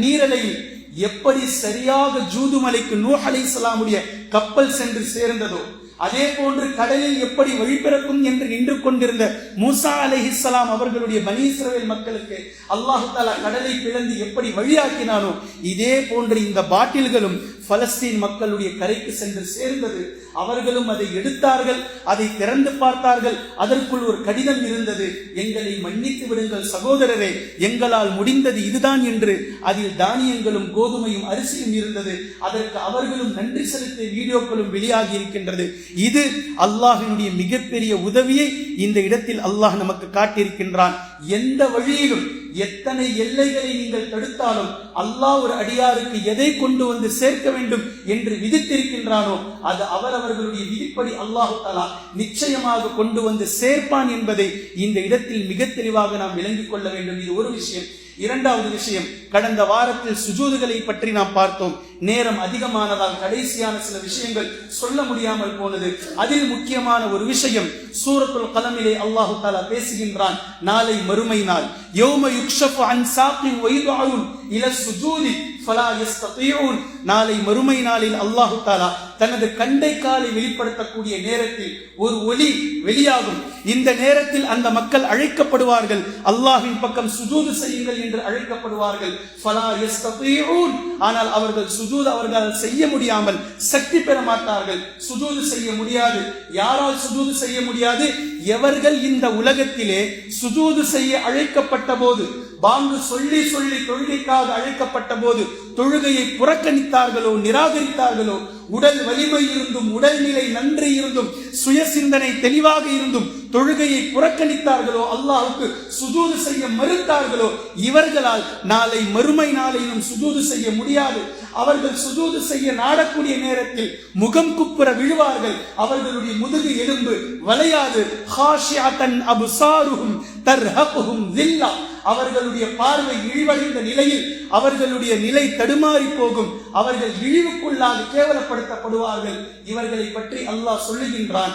நீரலையில் எப்படி சரியாக ஜூதுமலைக்கு நூஹ் அலைஹிஸ்ஸலாமுடைய கப்பல் சென்று சேர்ந்ததோ, அதே போன்று கடலில் எப்படி வழிபிறக்கும் என்று நின்று கொண்டிருந்த மூசா அலைஹிஸ்ஸலாம் அவர்களுடைய பனி இஸ்ரவேல் மக்களுக்கு அல்லாஹ் தஆலா கடலை பிளந்து எப்படி வழியாக்கினானோ, இதே போன்று இந்த பாட்டில்களும் பலஸ்தீன் மக்களுடைய கரைக்கு சென்று சேர்ந்தது. அவர்களும் அதை எடுத்தார்கள், அதை திறந்து பார்த்தார்கள். அதற்குள் ஒரு கடிதம் இருந்தது. எங்களை மன்னித்து விடுங்கள் சகோதரரே, எங்களால் முடிந்தது இதுதான் என்று. அதில் தானியங்களும் கோதுமையும் அரிசியும் இருந்தது. அதற்கு அவர்களும் நன்றி செலுத்திய வீடியோக்களும் வெளியாகி இருக்கின்றது. இது அல்லாஹ்வினுடைய மிகப்பெரிய உதவியை இந்த இடத்தில் அல்லாஹ் நமக்கு காட்டியிருக்கின்றான். எந்த வழியிலும் எத்தனை எல்லைகளை நீங்கள் தடுத்தாலும் அல்லாஹ் ஒரு அடியாருக்கு எதை கொண்டு வந்து சேர்க்க வேண்டும் என்று விதித்திருக்கின்றானோ அது அவரவர்களுடைய விதிப்படி அல்லாஹ் தஆலா நிச்சயமாக கொண்டு வந்து சேர்ப்பான் என்பதை இந்த இடத்தில் மிக தெளிவாக நாம் விளங்கிக் கொள்ள வேண்டும். இது ஒரு விஷயம். இரண்டாவது விஷயம், கடந்த வாரத்தில் சுஜூதுகளை பற்றி நாம் பார்த்தோம். நேரம் அதிகமானதால் கடைசியான சில விஷயங்கள் சொல்ல முடியாமல் போனது. அதில் முக்கியமான ஒரு விஷயம், சூரத்துல் கலமிலே அல்லாஹு தஆலா பேசுகின்றான், நாளை மறுமை நாள், யௌம யுக்ஷஃபு அன் சாகின் வ யுதுஊன் இல சுஜூதி ஃபலா யஸ்ததீஊன். நாளை மறுமை நாளில் அல்லாஹு தஆலா தனது கண்டை காலை வெளிப்படுத்தக்கூடிய நேரத்தில் ஒரு ஒலி வெளியாகும். இந்த நேரத்தில் அந்த மக்கள் அழைக்கப்படுவார்கள், அல்லாஹ்வின் பக்கம் சுஜூது செய்யுங்கள் என்று அழைக்கப்படுவார்கள். ஃபலா யஸ்ததீஊன், ஆனால் அவர்கள் சுஜூத் அவர்களால் செய்ய முடியாமல் சக்தி பெற மாட்டார்கள். சுஜூது செய்ய முடியாது. யாரால் சுஜூது செய்ய முடியாது? எவர்கள் இந்த உலகத்திலே சுஜூது செய்ய அழைக்கப்பட்ட போது, பாங்கு சொல்லி சொல்லி தொழுகைக்காக அழைக்கப்பட்ட போது தொழுகையை புறக்கணித்தார்களோ, நிராகரித்தார்களோ, உடல் வலிமை இருந்தும், உடல்நிலை நன்றி இருந்தும், சுய சிந்தனை தெளிவாக இருந்தும் தொழுகையை புறக்கணித்தார்களோ, அல்லாஹ்வுக்கு சுஜூது செய்ய மறுத்தார்களோ, இவர்களால் நாளை மறுமை நாளையிலும் சுஜூது செய்ய முடியாது. அவர்கள் சுஜூது செய்ய நாடக்கூடிய நேரத்தில் முகம் குப்புற விழுவார்கள். அவர்களுடைய முதுகு எலும்பு வளையாது. ஹாஷியத்தன் அப்சாருஹும் தர்ஹகுஹும் ஸில்லா, அவர்களுடைய பார்வை இழிவடைந்த நிலையில் அவர்களுடைய நிலை தடுமாறி போகும். அவர்கள் இழிவுக்குள்ளாக கேவலப்படுத்தப்படுவார்கள். இவர்களை பற்றி அல்லாஹ் சொல்லுகின்றான்,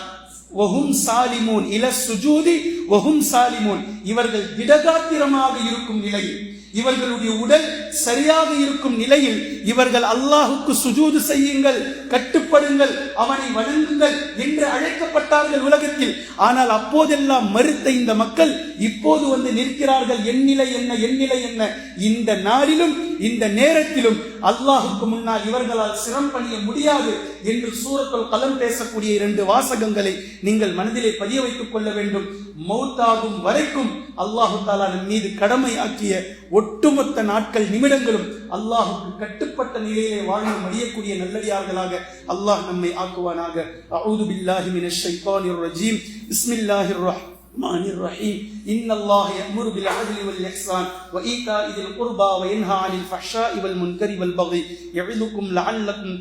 வஹும் சாலிமூன் இல சுஜூதி வஹும் சாலிமூன், இவர்கள் திடகாத்திரமாக இருக்கும் நிலையில், இவர்களுடைய உடல் சரியாக இருக்கும் நிலையில் இவர்கள் அல்லாஹுக்கு சுஜூது செய்யுங்கள், கட்டுப்படுங்கள், அவனை வணங்குங்கள் என்று அழைக்கப்பட்டார்கள் உலகத்தில். ஆனால் அப்போதெல்லாம் மறுத்த இந்த மக்கள் இப்போது வந்து நிற்கிறார்கள். என் நிலை என்ன, என் நிலை என்ன? இந்த நாளிலும் இந்த நேரத்திலும் அல்லாஹுக்கு முன்னால் இவர்களால் சிரம் பணிய முடியாது என்று சூரத்துல் கலம் பேசக்கூடிய 2 வாசகங்களை நீங்கள் மனதிலே பதிய வைத்துக் கொள்ள வேண்டும். மௌத்தாகும் வரைக்கும் அல்லாஹு தஆலா நம் மீது கடமை ஆக்கிய ஒட்டுமொத்த நாட்கள் நிமிடங்களும் அல்லாஹுக்கு கட்டுப்பட்ட நிலையிலே வாழ்ந்து மடியக்கூடிய நல்லடியார்களாக அல்லாஹ் நம்மை ஆக்குவானாக. அஊது பில்லாஹி மினஷ் ஷைத்தானிர் ரஜீம். பிஸ்மில்லாஹிர் ரஹ்மானிர் ரஹீம். இன்னல்லாஹ யஅமுரு பில் அத்லி வல் இஹ்சான் வ ஈதாஇ தில் குர்பா வ யன்ஹா அனில் ஃபஹ்ஷாஇ வல் முன்கரி வல் பகி யஇதுக்கும் லஅல்லக்கும்